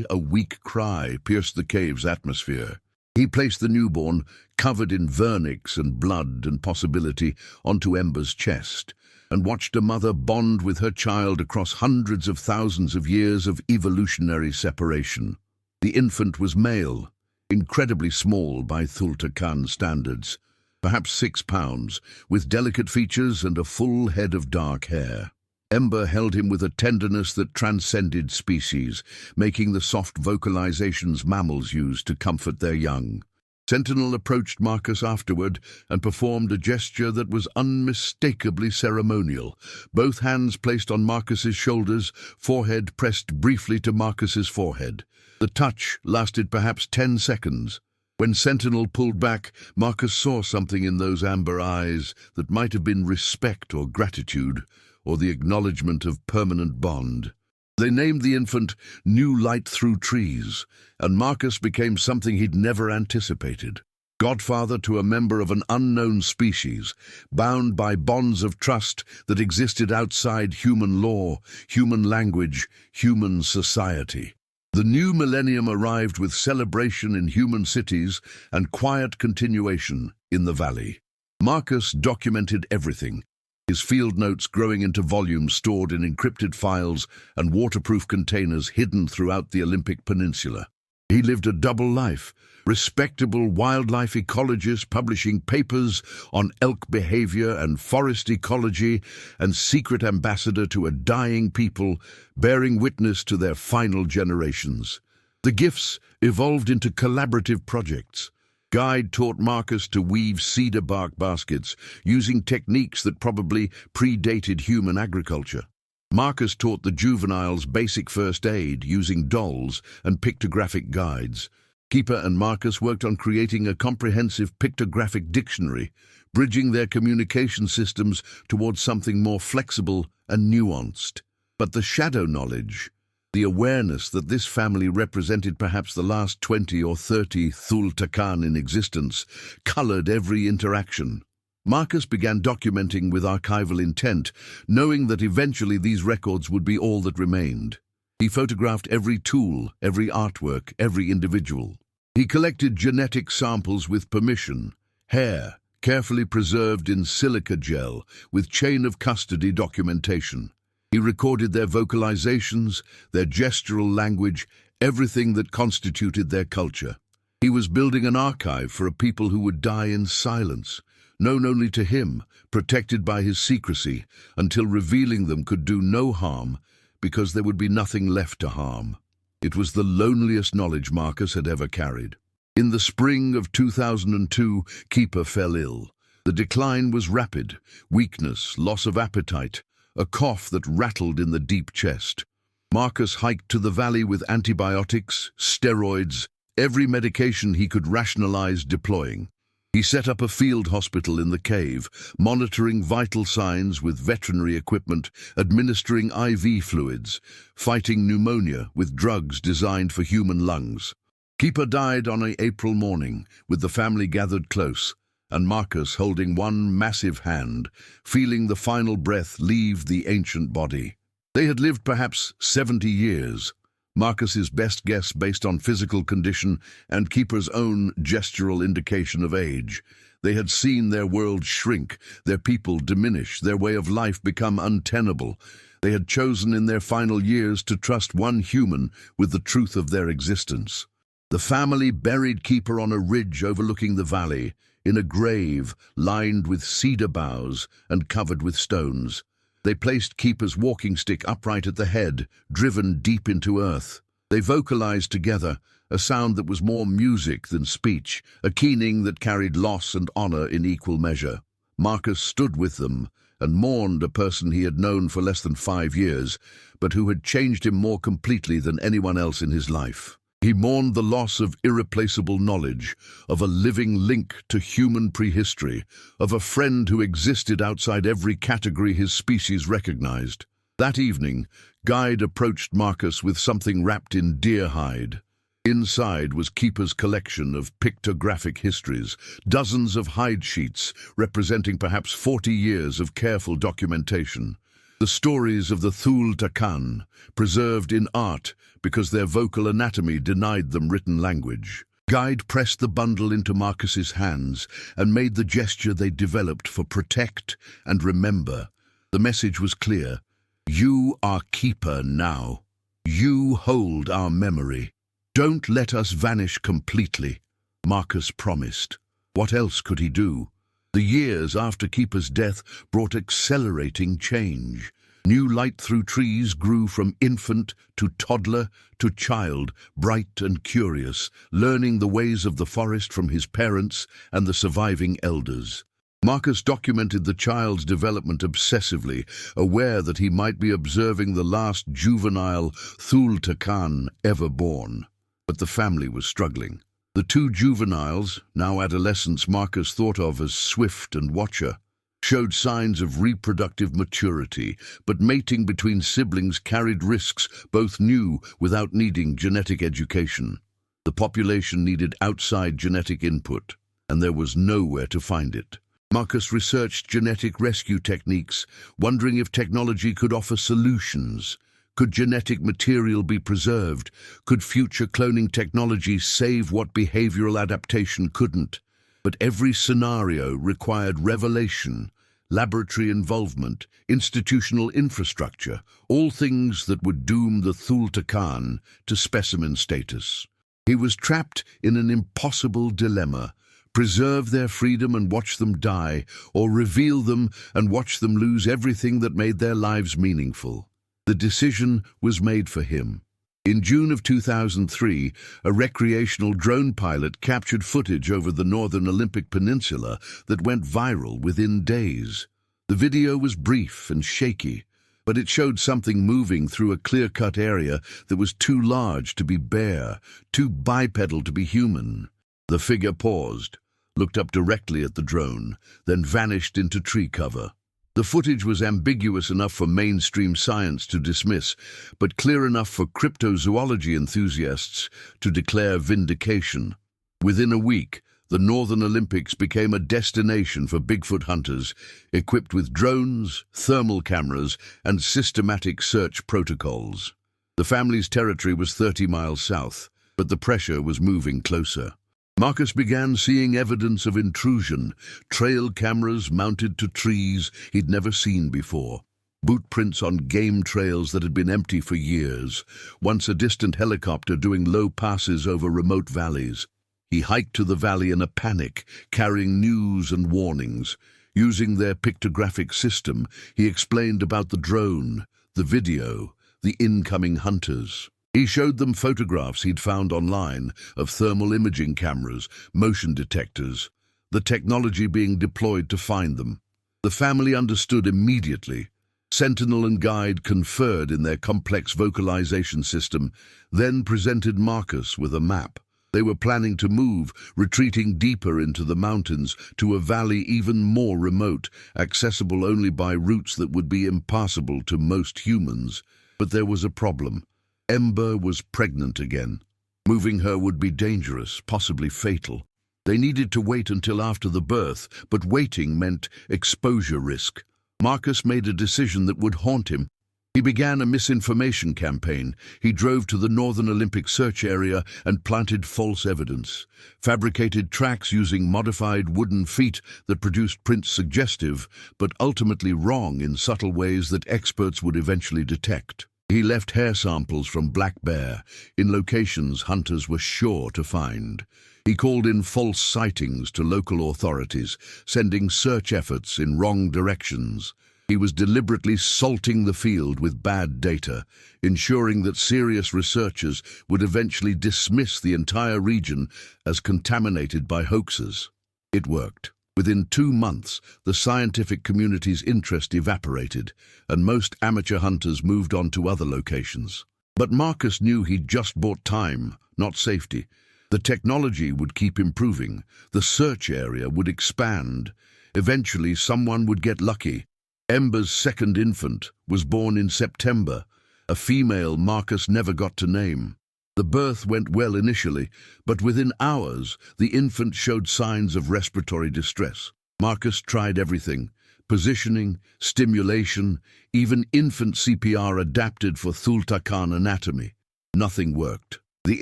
a weak cry pierced the cave's atmosphere. He placed the newborn, covered in vernix and blood and possibility, onto Ember's chest, and watched a mother bond with her child across hundreds of thousands of years of evolutionary separation. The infant was male, incredibly small by Thul Takan standards, perhaps 6 pounds, with delicate features and a full head of dark hair. Ember held him with a tenderness that transcended species, making the soft vocalizations mammals use to comfort their young. Sentinel approached Marcus afterward and performed a gesture that was unmistakably ceremonial. Both hands placed on Marcus's shoulders, forehead pressed briefly to Marcus's forehead. The touch lasted perhaps 10 seconds. When Sentinel pulled back, Marcus saw something in those amber eyes that might have been respect or gratitude, or the acknowledgement of permanent bond. They named the infant New Light Through Trees, and Marcus became something he'd never anticipated. Godfather to a member of an unknown species, bound by bonds of trust that existed outside human law, human language, human society. The new millennium arrived with celebration in human cities and quiet continuation in the valley. Marcus documented everything, his field notes growing into volumes stored in encrypted files and waterproof containers hidden throughout the Olympic Peninsula. He lived a double life, respectable wildlife ecologist publishing papers on elk behavior and forest ecology, and secret ambassador to a dying people, bearing witness to their final generations. The gifts evolved into collaborative projects. Guide taught Marcus to weave cedar bark baskets, using techniques that probably predated human agriculture. Marcus taught the juveniles basic first aid, using dolls and pictographic guides. Keeper and Marcus worked on creating a comprehensive pictographic dictionary, bridging their communication systems towards something more flexible and nuanced. But the shadow knowledge, the awareness that this family represented perhaps the last 20 or 30 Thul Takan in existence, colored every interaction. Marcus began documenting with archival intent, knowing that eventually these records would be all that remained. He photographed every tool, every artwork, every individual. He collected genetic samples with permission, hair, carefully preserved in silica gel, with chain of custody documentation. He recorded their vocalizations, their gestural language, everything that constituted their culture. He was building an archive for a people who would die in silence, known only to him, protected by his secrecy, until revealing them could do no harm, because there would be nothing left to harm. It was the loneliest knowledge Marcus had ever carried. In the spring of 2002, Keeper fell ill. The decline was rapid: weakness, loss of appetite, a cough that rattled in the deep chest. Marcus hiked to the valley with antibiotics, steroids, every medication he could rationalize deploying. He set up a field hospital in the cave, monitoring vital signs with veterinary equipment, administering IV fluids, fighting pneumonia with drugs designed for human lungs. Keeper died on an April morning, with the family gathered close, and Marcus holding one massive hand, feeling the final breath leave the ancient body. They had lived perhaps 70 years. Marcus's best guess based on physical condition and Keeper's own gestural indication of age. They had seen their world shrink, their people diminish, their way of life become untenable. They had chosen in their final years to trust one human with the truth of their existence. The family buried Keeper on a ridge overlooking the valley, in a grave lined with cedar boughs and covered with stones. They placed Keeper's walking stick upright at the head, driven deep into earth. They vocalized together, a sound that was more music than speech, a keening that carried loss and honor in equal measure. Marcus stood with them and mourned a person he had known for less than 5 years, but who had changed him more completely than anyone else in his life. He mourned the loss of irreplaceable knowledge, of a living link to human prehistory, of a friend who existed outside every category his species recognized. That evening, Guide approached Marcus with something wrapped in deer hide. Inside was Keeper's collection of pictographic histories, dozens of hide sheets representing perhaps 40 years of careful documentation. The stories of the Thul Takan, preserved in art because their vocal anatomy denied them written language. Guide pressed the bundle into Marcus's hands and made the gesture they developed for protect and remember. The message was clear. You are Keeper now. You hold our memory. Don't let us vanish completely, Marcus promised. What else could he do? The years after Keeper's death brought accelerating change. New light through trees grew from infant to toddler to child, bright and curious, learning the ways of the forest from his parents and the surviving elders. Marcus documented the child's development obsessively, aware that he might be observing the last juvenile Thul Takan ever born. But the family was struggling. The 2 juveniles, now adolescents Marcus thought of as Swift and Watcher, showed signs of reproductive maturity, but mating between siblings carried risks both knew without needing genetic education. The population needed outside genetic input, and there was nowhere to find it. Marcus researched genetic rescue techniques, wondering if technology could offer solutions. Could genetic material be preserved? Could future cloning technology save what behavioral adaptation couldn't? But every scenario required revelation, laboratory involvement, institutional infrastructure, all things that would doom the Thultakan to specimen status. He was trapped in an impossible dilemma: preserve their freedom and watch them die, or reveal them and watch them lose everything that made their lives meaningful. The decision was made for him. In June of 2003, a recreational drone pilot captured footage over the northern Olympic Peninsula that went viral within days. The video was brief and shaky, but it showed something moving through a clear-cut area that was too large to be bare, too bipedal to be human. The figure paused, looked up directly at the drone, then vanished into tree cover. The footage was ambiguous enough for mainstream science to dismiss, but clear enough for cryptozoology enthusiasts to declare vindication. Within a week, the Northern Olympics became a destination for Bigfoot hunters, equipped with drones, thermal cameras, and systematic search protocols. The family's territory was 30 miles south, but the pressure was moving closer. Marcus began seeing evidence of intrusion, trail cameras mounted to trees he'd never seen before, boot prints on game trails that had been empty for years, once a distant helicopter doing low passes over remote valleys. He hiked to the valley in a panic, carrying news and warnings. Using their pictographic system, he explained about the drone, the video, the incoming hunters. He showed them photographs he'd found online of thermal imaging cameras, motion detectors, the technology being deployed to find them. The family understood immediately. Sentinel and Guide conferred in their complex vocalization system, then presented Marcus with a map. They were planning to move, retreating deeper into the mountains, to a valley even more remote, accessible only by routes that would be impassable to most humans. But there was a problem. Ember was pregnant again. Moving her would be dangerous, possibly fatal. They needed to wait until after the birth, but waiting meant exposure risk. Marcus made a decision that would haunt him. He began a misinformation campaign. He drove to the Northern Olympic search area and planted false evidence, fabricated tracks using modified wooden feet that produced prints suggestive, but ultimately wrong in subtle ways that experts would eventually detect. He left hair samples from black bear in locations hunters were sure to find. He called in false sightings to local authorities, sending search efforts in wrong directions. He was deliberately salting the field with bad data, ensuring that serious researchers would eventually dismiss the entire region as contaminated by hoaxes. It worked. Within 2 months, the scientific community's interest evaporated, and most amateur hunters moved on to other locations. But Marcus knew he'd just bought time, not safety. The technology would keep improving. The search area would expand. Eventually, someone would get lucky. Ember's second infant was born in September, a female Marcus never got to name. The birth went well initially, but within hours, the infant showed signs of respiratory distress. Marcus tried everything: positioning, stimulation, even infant CPR adapted for Thultakan anatomy. Nothing worked. The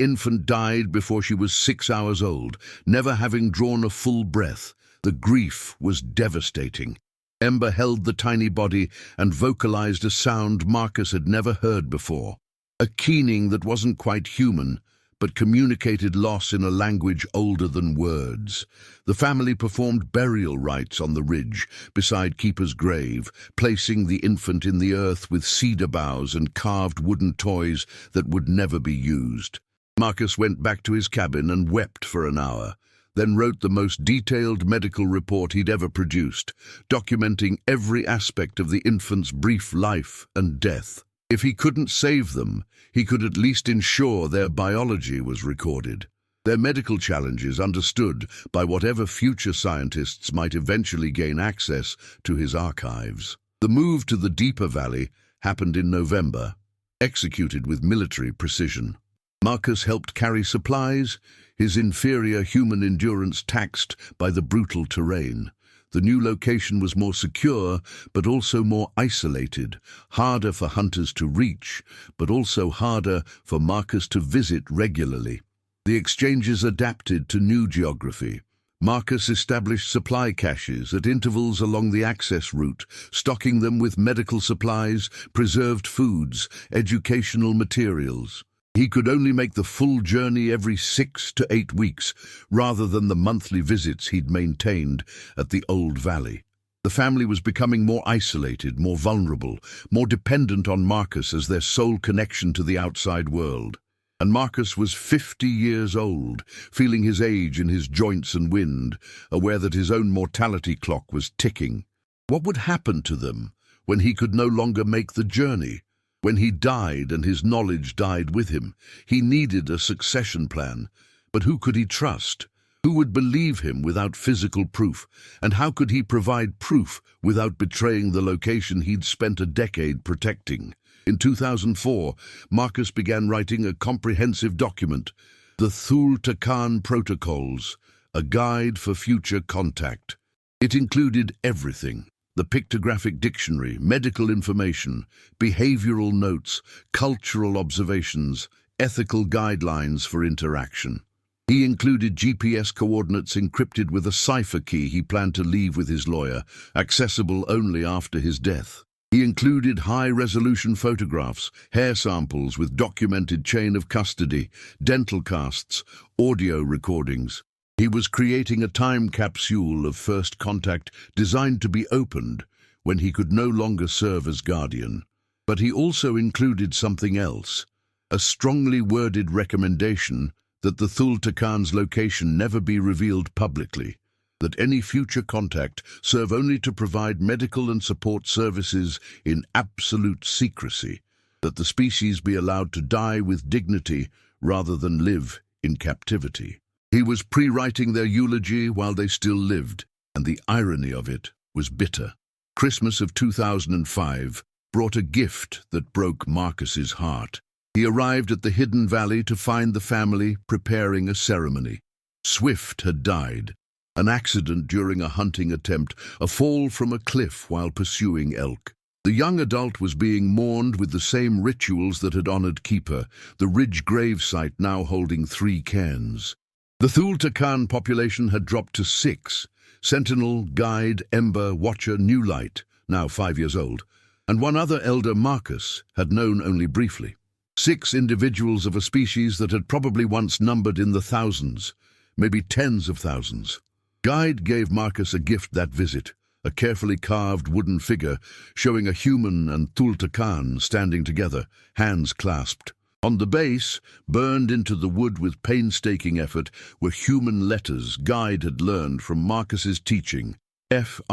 infant died before she was 6 hours old, never having drawn a full breath. The grief was devastating. Ember held the tiny body and vocalized a sound Marcus had never heard before. A keening that wasn't quite human, but communicated loss in a language older than words. The family performed burial rites on the ridge, beside Keeper's grave, placing the infant in the earth with cedar boughs and carved wooden toys that would never be used. Marcus went back to his cabin and wept for an hour, then wrote the most detailed medical report he'd ever produced, documenting every aspect of the infant's brief life and death. If he couldn't save them, he could at least ensure their biology was recorded, their medical challenges understood by whatever future scientists might eventually gain access to his archives. The move to the deeper valley happened in November, executed with military precision. Marcus helped carry supplies, his inferior human endurance taxed by the brutal terrain. The new location was more secure, but also more isolated, harder for hunters to reach, but also harder for Marcus to visit regularly. The exchanges adapted to new geography. Marcus established supply caches at intervals along the access route, stocking them with medical supplies, preserved foods, educational materials. He could only make the full journey every 6 to 8 weeks, rather than the monthly visits he'd maintained at the old valley. The family was becoming more isolated, more vulnerable, more dependent on Marcus as their sole connection to the outside world. And Marcus was 50 years old, feeling his age in his joints and wind, aware that his own mortality clock was ticking. What would happen to them when he could no longer make the journey? When he died and his knowledge died with him, he needed a succession plan. But who could he trust? Who would believe him without physical proof? And how could he provide proof without betraying the location he'd spent a decade protecting? In 2004, Marcus began writing a comprehensive document, the Thule Takan Protocols, a guide for future contact. It included everything: the pictographic dictionary, medical information, behavioral notes, cultural observations, ethical guidelines for interaction. He included GPS coordinates encrypted with a cipher key he planned to leave with his lawyer, accessible only after his death. He included high-resolution photographs, hair samples with documented chain of custody, dental casts, audio recordings. He was creating a time capsule of first contact designed to be opened when he could no longer serve as guardian. But he also included something else, a strongly worded recommendation that the Thule Takan's location never be revealed publicly, that any future contact serve only to provide medical and support services in absolute secrecy, that the species be allowed to die with dignity rather than live in captivity. He was pre-writing their eulogy while they still lived, and the irony of it was bitter. Christmas of 2005 brought a gift that broke Marcus's heart. He arrived at the hidden valley to find the family preparing a ceremony. Swift had died. An accident during a hunting attempt, a fall from a cliff while pursuing elk. The young adult was being mourned with the same rituals that had honored Keeper, the ridge grave site now holding 3 cairns. The Thule Takan population had dropped to 6: Sentinel, Guide, Ember, Watcher, New Light, now 5 years old, and one other elder, Marcus, had known only briefly. 6 individuals of a species that had probably once numbered in the thousands, maybe tens of thousands. Guide gave Marcus a gift that visit, a carefully carved wooden figure showing a human and Thule Takan standing together, hands clasped. On the base, burned into the wood with painstaking effort, were human letters Guide had learned from Marcus's teaching, FRNDS,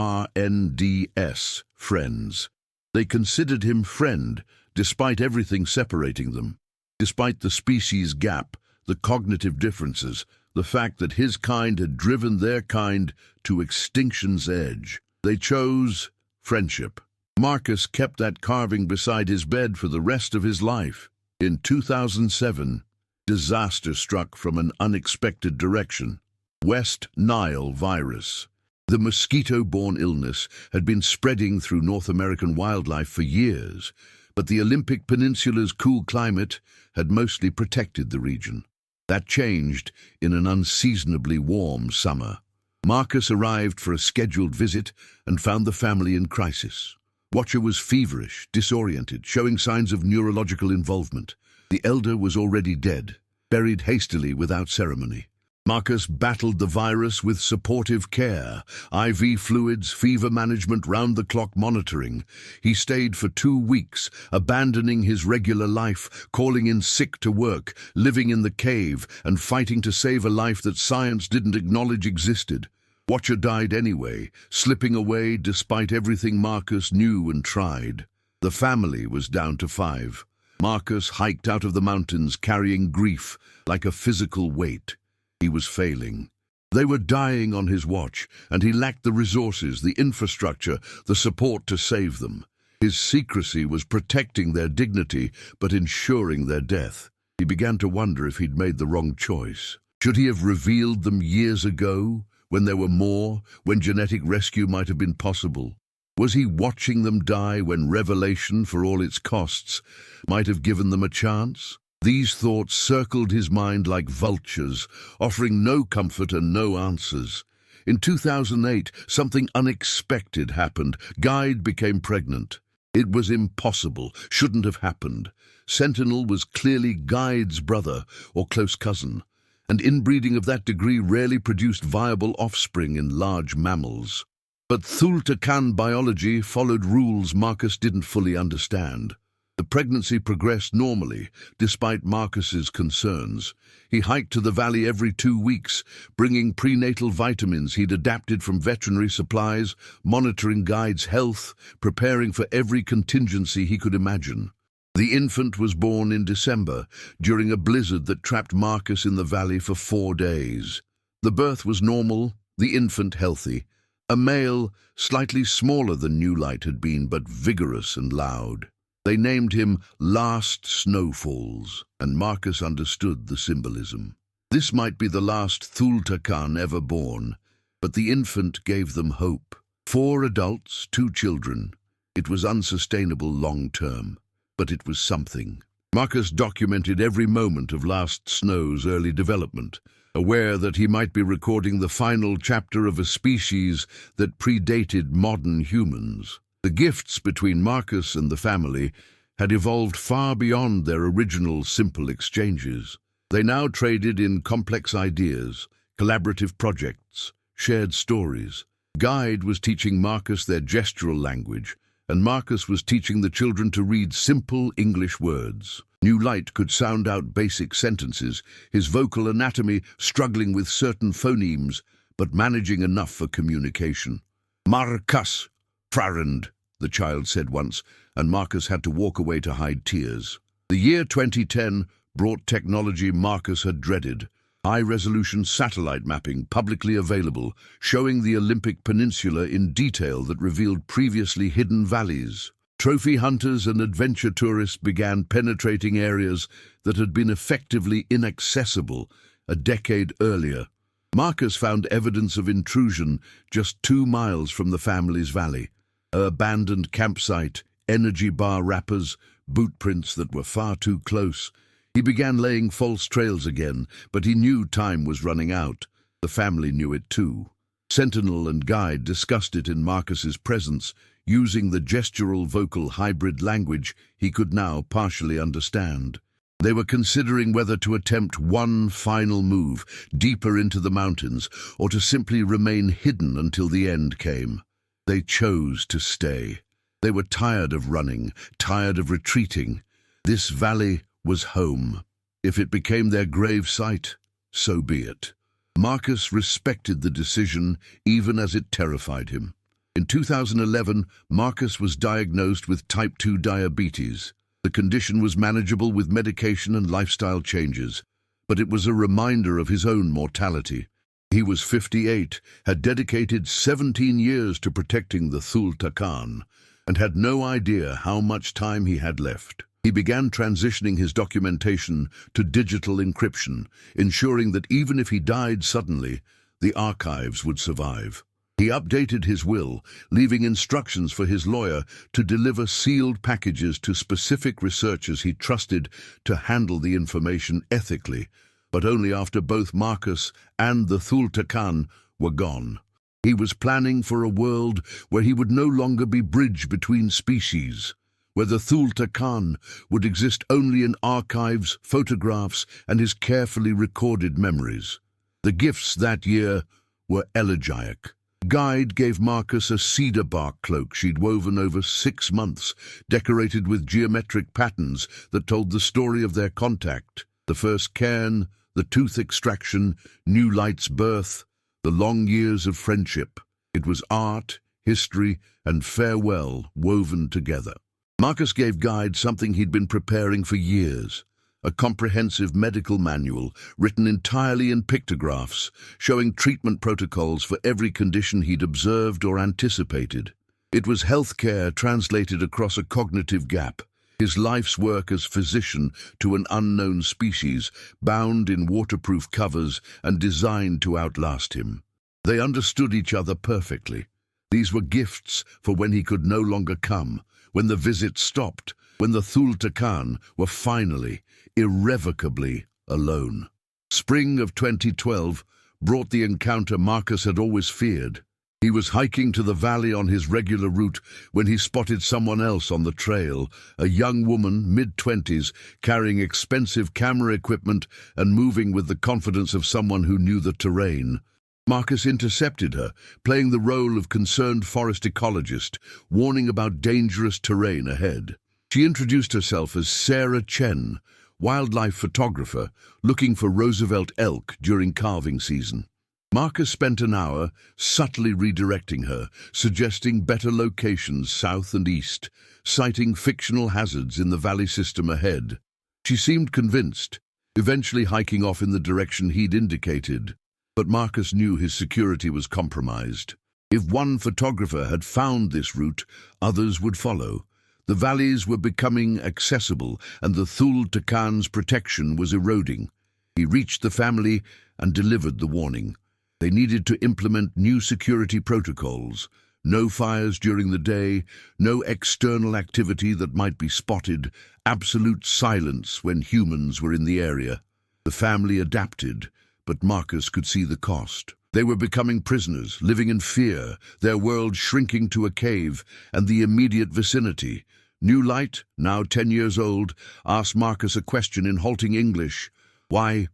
friends. They considered him friend, despite everything separating them, despite the species gap, the cognitive differences, the fact that his kind had driven their kind to extinction's edge. They chose friendship. Marcus kept that carving beside his bed for the rest of his life. In 2007, disaster struck from an unexpected direction. West Nile virus. The mosquito-borne illness had been spreading through North American wildlife for years, but the Olympic Peninsula's cool climate had mostly protected the region. That changed in an unseasonably warm summer. Marcus arrived for a scheduled visit and found the family in crisis. Watcher was feverish, disoriented, showing signs of neurological involvement. The elder was already dead, buried hastily without ceremony. Marcus battled the virus with supportive care, IV fluids, fever management, round-the-clock monitoring. He stayed for 2 weeks, abandoning his regular life, calling in sick to work, living in the cave, and fighting to save a life that science didn't acknowledge existed. Watcher died anyway, slipping away despite everything Marcus knew and tried. The family was down to 5. Marcus hiked out of the mountains carrying grief like a physical weight. He was failing. They were dying on his watch, and he lacked the resources, the infrastructure, the support to save them. His secrecy was protecting their dignity, but ensuring their death. He began to wonder if he'd made the wrong choice. Should he have revealed them years ago, when there were more, when genetic rescue might have been possible? Was he watching them die when revelation, for all its costs, might have given them a chance? These thoughts circled his mind like vultures, offering no comfort and no answers. In 2008, something unexpected happened. Guide became pregnant. It was impossible, shouldn't have happened. Sentinel was clearly Guide's brother or close cousin, and inbreeding of that degree rarely produced viable offspring in large mammals. But Thultakan biology followed rules Marcus didn't fully understand. The pregnancy progressed normally, despite Marcus's concerns. He hiked to the valley every 2 weeks, bringing prenatal vitamins he'd adapted from veterinary supplies, monitoring Guide's health, preparing for every contingency he could imagine. The infant was born in December, during a blizzard that trapped Marcus in the valley for 4 days. The birth was normal, the infant healthy. A male, slightly smaller than New Light had been, but vigorous and loud. They named him Last Snowfalls, and Marcus understood the symbolism. This might be the last Thultakan ever born, but the infant gave them hope. 4 adults, 2 children. It was unsustainable long-term, but it was something. Marcus documented every moment of Last Snow's early development, aware that he might be recording the final chapter of a species that predated modern humans. The gifts between Marcus and the family had evolved far beyond their original simple exchanges. They now traded in complex ideas, collaborative projects, shared stories. Guide was teaching Marcus their gestural language, and Marcus was teaching the children to read simple English words. New Light could sound out basic sentences, his vocal anatomy struggling with certain phonemes, but managing enough for communication. Marcus, Frarend, the child said once, and Marcus had to walk away to hide tears. The year 2010 brought technology Marcus had dreaded. High-resolution satellite mapping publicly available, showing the Olympic Peninsula in detail that revealed previously hidden valleys. Trophy hunters and adventure tourists began penetrating areas that had been effectively inaccessible a decade earlier. Marcus found evidence of intrusion just 2 miles from the family's valley. An abandoned campsite, energy bar wrappers, boot prints that were far too close. He began laying false trails again, but he knew time was running out. The family knew it too. Sentinel and Guide discussed it in Marcus's presence, using the gestural vocal hybrid language he could now partially understand. They were considering whether to attempt one final move, deeper into the mountains, or to simply remain hidden until the end came. They chose to stay. They were tired of running, tired of retreating. This valley was home. If it became their grave site, so be it. Marcus respected the decision, even as it terrified him. In 2011, Marcus was diagnosed with type 2 diabetes. The condition was manageable with medication and lifestyle changes, but it was a reminder of his own mortality. He was 58, had dedicated 17 years to protecting the Thultakan, and had no idea how much time he had left. He began transitioning his documentation to digital encryption, ensuring that even if he died suddenly, the archives would survive. He updated his will, leaving instructions for his lawyer to deliver sealed packages to specific researchers he trusted to handle the information ethically, but only after both Marcus and the Thultakan were gone. He was planning for a world where he would no longer be bridge between species, where the Thultakan would exist only in archives, photographs, and his carefully recorded memories. The gifts that year were elegiac. Guide gave Marcus a cedar bark cloak she'd woven over 6 months, decorated with geometric patterns that told the story of their contact, the first cairn, the tooth extraction, New Light's birth, the long years of friendship. It was art, history, and farewell woven together. Marcus gave Guide something he'd been preparing for years, a comprehensive medical manual written entirely in pictographs, showing treatment protocols for every condition he'd observed or anticipated. It was healthcare translated across a cognitive gap, his life's work as physician to an unknown species, bound in waterproof covers and designed to outlast him. They understood each other perfectly. These were gifts for when he could no longer come, when the visit stopped, when the Thul Takan were finally, irrevocably alone. Spring of 2012 brought the encounter Marcus had always feared. He was hiking to the valley on his regular route when he spotted someone else on the trail, a young woman, mid-20s, carrying expensive camera equipment and moving with the confidence of someone who knew the terrain. Marcus intercepted her, playing the role of concerned forest ecologist, warning about dangerous terrain ahead. She introduced herself as Sarah Chen, wildlife photographer, looking for Roosevelt elk during calving season. Marcus spent an hour subtly redirecting her, suggesting better locations south and east, citing fictional hazards in the valley system ahead. She seemed convinced, eventually hiking off in the direction he'd indicated. But Marcus knew his security was compromised. If one photographer had found this route, others would follow. The valleys were becoming accessible, and the Thul Takan's protection was eroding. He reached the family and delivered the warning. They needed to implement new security protocols. No fires during the day, no external activity that might be spotted, absolute silence when humans were in the area. The family adapted, but Marcus could see the cost. They were becoming prisoners, living in fear, their world shrinking to a cave, and the immediate vicinity. New Light, now 10 years old, asked Marcus a question in halting English. Why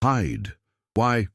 hide? Why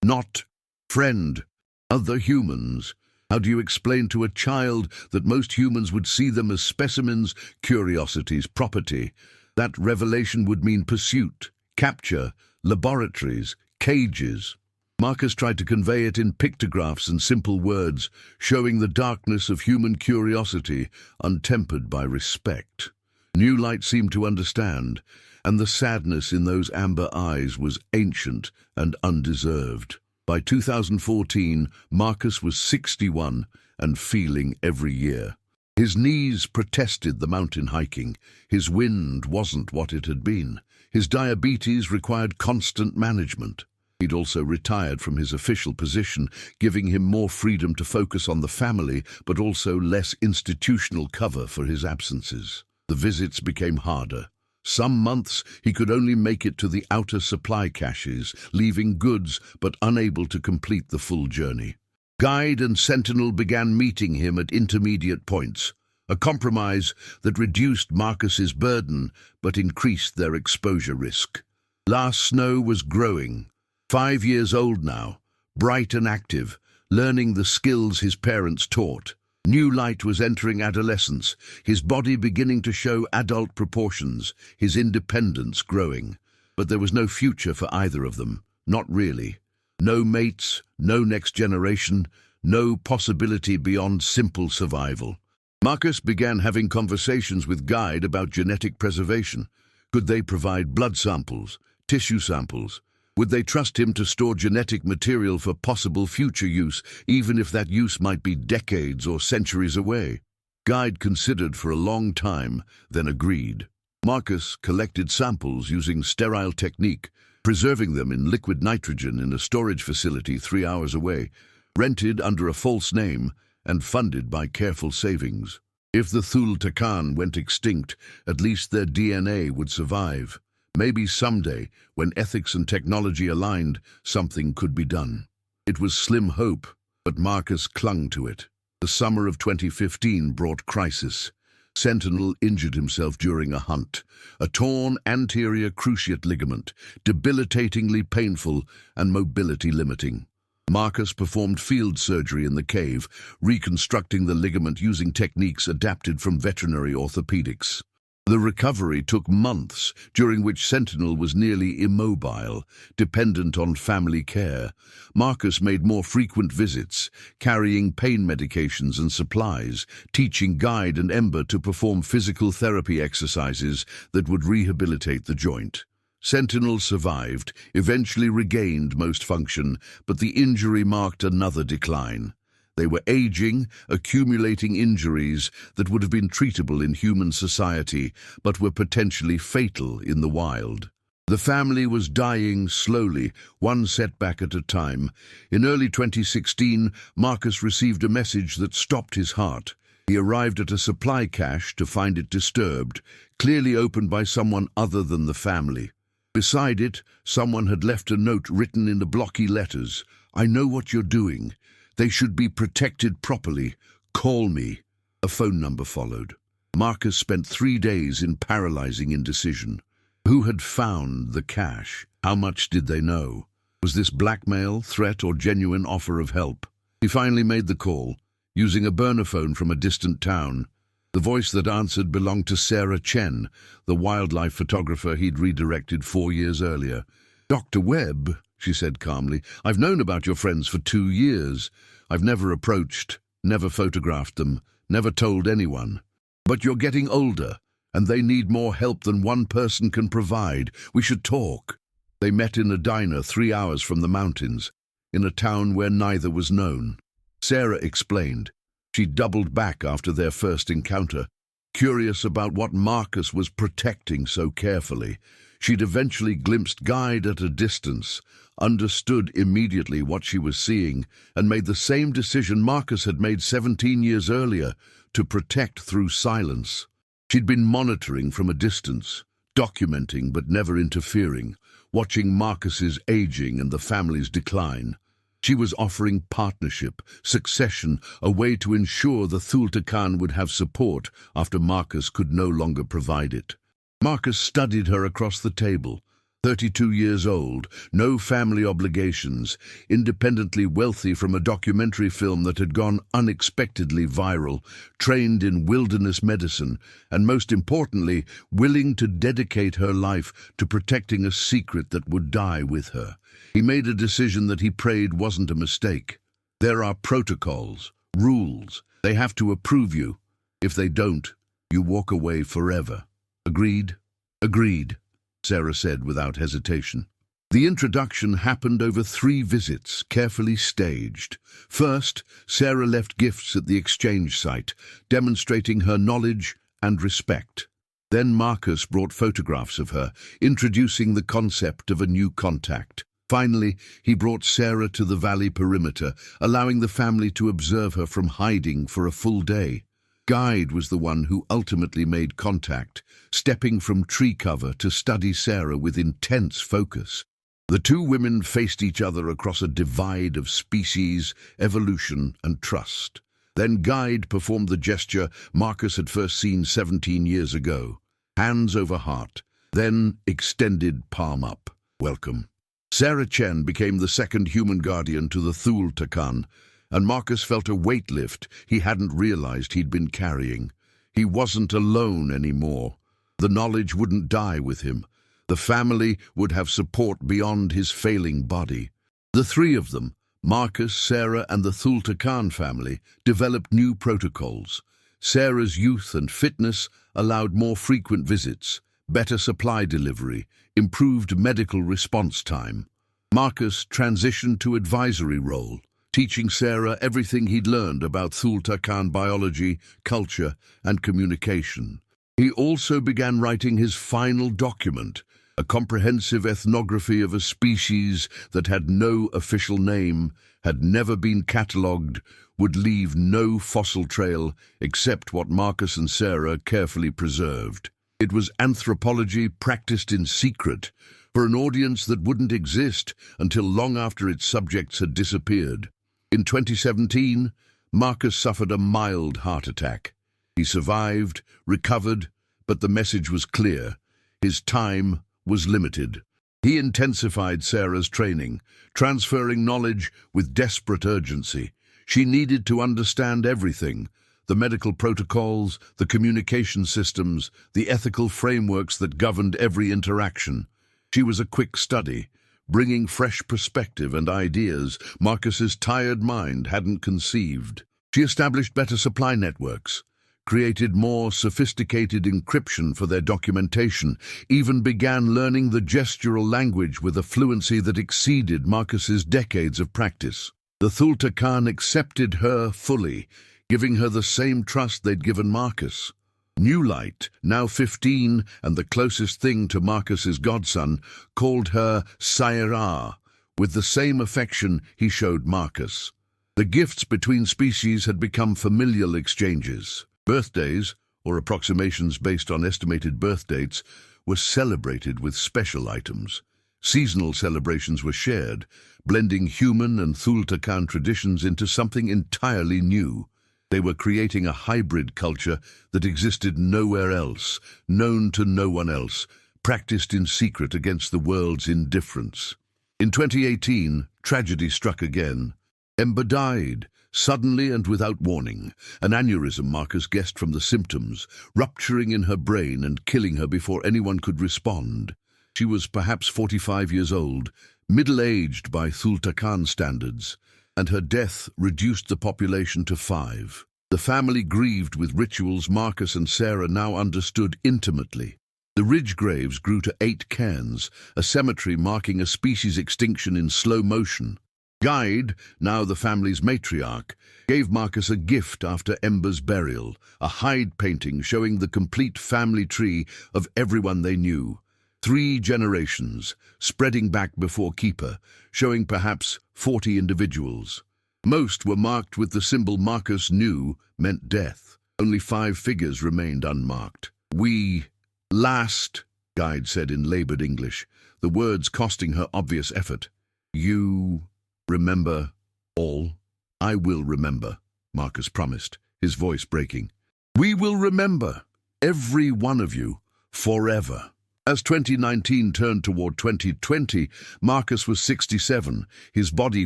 not friend other humans? How do you explain to a child that most humans would see them as specimens, curiosities, property? That revelation would mean pursuit, capture, laboratories, cages. Marcus tried to convey it in pictographs and simple words, showing the darkness of human curiosity, untempered by respect. New Light seemed to understand, and the sadness in those amber eyes was ancient and undeserved. By 2014, Marcus was 61 and feeling every year. His knees protested the mountain hiking. His wind wasn't what it had been. His diabetes required constant management. He'd also retired from his official position, giving him more freedom to focus on the family, but also less institutional cover for his absences. The visits became harder. Some months he could only make it to the outer supply caches, leaving goods but unable to complete the full journey. Guide and Sentinel began meeting him at intermediate points, a compromise that reduced Marcus's burden but increased their exposure risk. Last Snow was growing. 5 years old now, bright and active, learning the skills his parents taught. New Light was entering adolescence, his body beginning to show adult proportions, his independence growing. But there was no future for either of them, not really. No mates, no next generation, no possibility beyond simple survival. Marcus began having conversations with Guide about genetic preservation. Could they provide blood samples, tissue samples? Would they trust him to store genetic material for possible future use, even if that use might be decades or centuries away? Guide considered for a long time, then agreed. Marcus collected samples using sterile technique, preserving them in liquid nitrogen in a storage facility 3 hours away, rented under a false name and funded by careful savings. If the Thul Takan went extinct, at least their DNA would survive. Maybe someday, when ethics and technology aligned, something could be done. It was slim hope, but Marcus clung to it. The summer of 2015 brought crisis. Sentinel injured himself during a hunt. A torn anterior cruciate ligament, debilitatingly painful and mobility limiting. Marcus performed field surgery in the cave, reconstructing the ligament using techniques adapted from veterinary orthopedics. The recovery took months, during which Sentinel was nearly immobile, dependent on family care. Marcus made more frequent visits, carrying pain medications and supplies, teaching Guide and Ember to perform physical therapy exercises that would rehabilitate the joint. Sentinel survived, eventually regained most function, but the injury marked another decline. They were aging, accumulating injuries that would have been treatable in human society, but were potentially fatal in the wild. The family was dying slowly, one setback at a time. In early 2016, Marcus received a message that stopped his heart. He arrived at a supply cache to find it disturbed, clearly opened by someone other than the family. Beside it, someone had left a note written in the blocky letters. "I know what you're doing. They should be protected properly. Call me." A phone number followed. Marcus spent 3 days in paralyzing indecision. Who had found the cache? How much did they know? Was this blackmail, threat, or genuine offer of help? He finally made the call, using a burner phone from a distant town. The voice that answered belonged to Sarah Chen, the wildlife photographer he'd redirected 4 years earlier. "Dr. Webb," she said calmly, "I've known about your friends for 2 years. I've never approached, never photographed them, never told anyone. But you're getting older, and they need more help than one person can provide. We should talk." They met in a diner 3 hours from the mountains, in a town where neither was known. Sarah explained. She doubled back after their first encounter, curious about what Marcus was protecting so carefully. She'd eventually glimpsed Guide at a distance, understood immediately what she was seeing, and made the same decision Marcus had made 17 years earlier, to protect through silence. She'd been monitoring from a distance, documenting but never interfering, watching Marcus's aging and the family's decline. She was offering partnership, succession, a way to ensure the Thulta Khan would have support after Marcus could no longer provide it. Marcus studied her across the table. 32 years old, no family obligations, independently wealthy from a documentary film that had gone unexpectedly viral, trained in wilderness medicine, and most importantly, willing to dedicate her life to protecting a secret that would die with her. He made a decision that he prayed wasn't a mistake. There are protocols, rules. They have to approve you. If they don't, you walk away forever. Agreed? Agreed, Sarah said without hesitation. The introduction happened over 3 visits, carefully staged. First, Sarah left gifts at the exchange site, demonstrating her knowledge and respect. Then Marcus brought photographs of her, introducing the concept of a new contact. Finally, he brought Sarah to the valley perimeter, allowing the family to observe her from hiding for a full day. Guide was the one who ultimately made contact, stepping from tree cover to study Sarah with intense focus. The 2 women faced each other across a divide of species, evolution, and trust. Then Guide performed the gesture Marcus had first seen 17 years ago. Hands over heart, then extended palm up. Welcome. Sarah Chen became the second human guardian to the Thulta Khan, and Marcus felt a weight lift he hadn't realized he'd been carrying. He wasn't alone anymore. The knowledge wouldn't die with him. The family would have support beyond his failing body. The 3 of them, Marcus, Sarah, and the Thulta Khan family, developed new protocols. Sarah's youth and fitness allowed more frequent visits, better supply delivery, improved medical response time. Marcus transitioned to advisory role, teaching Sarah everything he'd learned about Thulta Khan biology, culture, and communication. He also began writing his final document, a comprehensive ethnography of a species that had no official name, had never been catalogued, would leave no fossil trail except what Marcus and Sarah carefully preserved. It was anthropology practiced in secret, for an audience that wouldn't exist until long after its subjects had disappeared. In 2017, Marcus suffered a mild heart attack. He survived, recovered, but the message was clear. His time was limited. He intensified Sarah's training, transferring knowledge with desperate urgency. She needed to understand everything: the medical protocols, the communication systems, the ethical frameworks that governed every interaction. She was a quick study, bringing fresh perspective and ideas Marcus's tired mind hadn't conceived. She established better supply networks, created more sophisticated encryption for their documentation, even began learning the gestural language with a fluency that exceeded Marcus's decades of practice. The Thulta Khan accepted her fully, giving her the same trust they'd given Marcus. New Light, now 15 and the closest thing to Marcus's godson, called her Saira, with the same affection he showed Marcus. The gifts between species had become familial exchanges. Birthdays, or approximations based on estimated birth dates, were celebrated with special items. Seasonal celebrations were shared, blending human and Thultakan traditions into something entirely new. They were creating a hybrid culture that existed nowhere else, known to no one else, practiced in secret against the world's indifference. In 2018, tragedy struck again. Ember died, suddenly and without warning. An aneurysm, Marcus guessed from the symptoms, rupturing in her brain and killing her before anyone could respond. She was perhaps 45 years old, middle-aged by Thultakan standards, and her death reduced the population to 5. The family grieved with rituals Marcus and Sarah now understood intimately. The ridge graves grew to 8 cairns, a cemetery marking a species extinction in slow motion. Guide, now the family's matriarch, gave Marcus a gift after Ember's burial, a hide painting showing the complete family tree of everyone they knew. 3 generations, spreading back before Keeper, showing perhaps 40 individuals. Most were marked with the symbol Marcus knew meant death. Only 5 figures remained unmarked. "We last," Guide said in labored English, the words costing her obvious effort. "You remember all?" "I will remember," Marcus promised, his voice breaking. "We will remember, every one of you, forever." As 2019 turned toward 2020, Marcus was 67, his body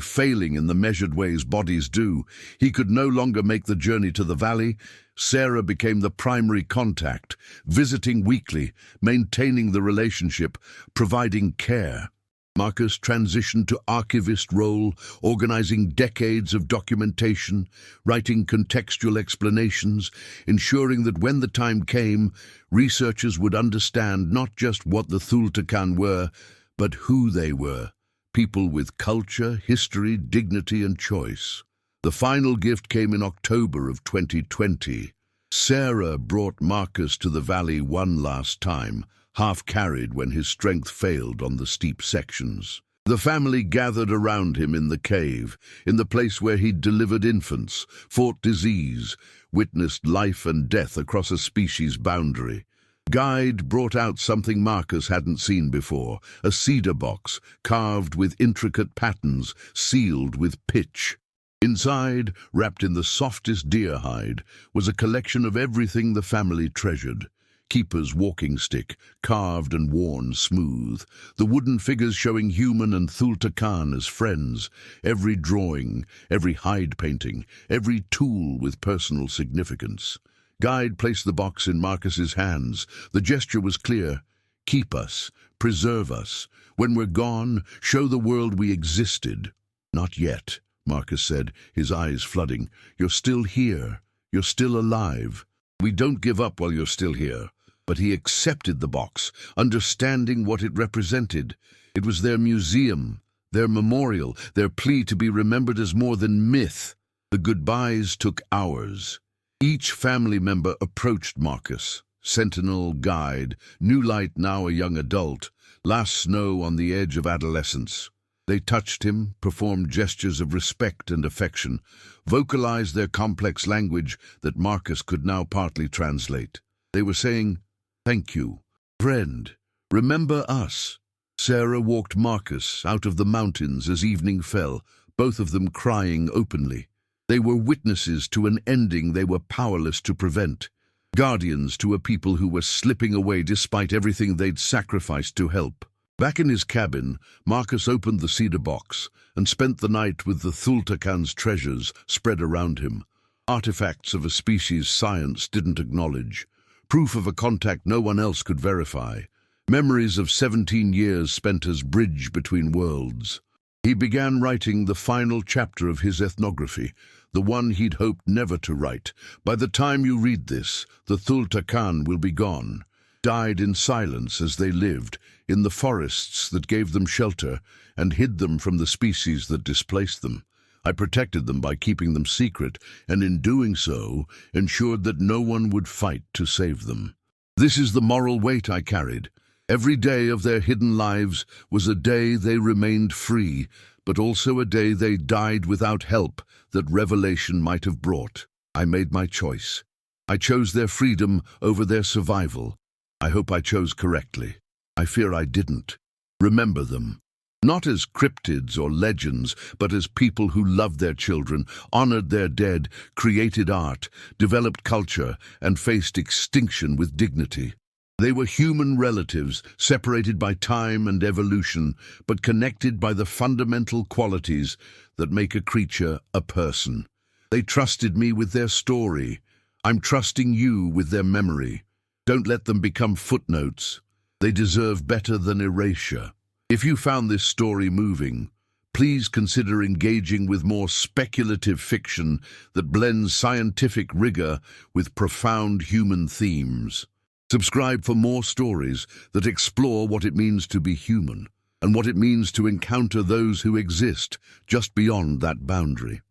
failing in the measured ways bodies do. He could no longer make the journey to the valley. Sarah became the primary contact, visiting weekly, maintaining the relationship, providing care. Marcus transitioned to archivist role, organizing decades of documentation, writing contextual explanations, ensuring that when the time came, researchers would understand not just what the Thultakan were, but who they were, people with culture, history, dignity, and choice. The final gift came in October of 2020. Sarah brought Marcus to the valley one last time, half-carried when his strength failed on the steep sections. The family gathered around him in the cave, in the place where he'd delivered infants, fought disease, witnessed life and death across a species boundary. Guide brought out something Marcus hadn't seen before, a cedar box carved with intricate patterns, sealed with pitch. Inside, wrapped in the softest deer hide, was a collection of everything the family treasured. Keeper's walking stick, carved and worn smooth, the wooden figures showing human and Thultakan as friends, every drawing, every hide painting, every tool with personal significance. Guide placed the box in Marcus's hands. The gesture was clear. "Keep us, preserve us. When we're gone, show the world we existed." "Not yet," Marcus said, his eyes flooding. "You're still here. You're still alive. We don't give up while you're still here." But he accepted the box, understanding what it represented. It was their museum, their memorial, their plea to be remembered as more than myth. The goodbyes took hours. Each family member approached Marcus. Sentinel, Guide, New Light, now a young adult, Last Snow on the edge of adolescence. They touched him, performed gestures of respect and affection, vocalized their complex language that Marcus could now partly translate. They were saying, "Thank you, friend. Remember us." Sarah walked Marcus out of the mountains as evening fell, both of them crying openly. They were witnesses to an ending they were powerless to prevent, guardians to a people who were slipping away despite everything they'd sacrificed to help. Back in his cabin, Marcus opened the cedar box and spent the night with the Thultakan's treasures spread around him. Artifacts of a species science didn't acknowledge. Proof of a contact no one else could verify. Memories of 17 years spent as bridge between worlds. He began writing the final chapter of his ethnography, the one he'd hoped never to write. By the time you read this, the Thultakan will be gone, died in silence as they lived, in the forests that gave them shelter and hid them from the species that displaced them. I protected them by keeping them secret, and in doing so, ensured that no one would fight to save them. This is the moral weight I carried. Every day of their hidden lives was a day they remained free, but also a day they died without help that revelation might have brought. I made my choice. I chose their freedom over their survival. I hope I chose correctly. I fear I didn't. Remember them. Not as cryptids or legends, but as people who loved their children, honored their dead, created art, developed culture, and faced extinction with dignity. They were human relatives, separated by time and evolution, but connected by the fundamental qualities that make a creature a person. They trusted me with their story. I'm trusting you with their memory. Don't let them become footnotes. They deserve better than erasure. If you found this story moving, please consider engaging with more speculative fiction that blends scientific rigor with profound human themes. Subscribe for more stories that explore what it means to be human and what it means to encounter those who exist just beyond that boundary.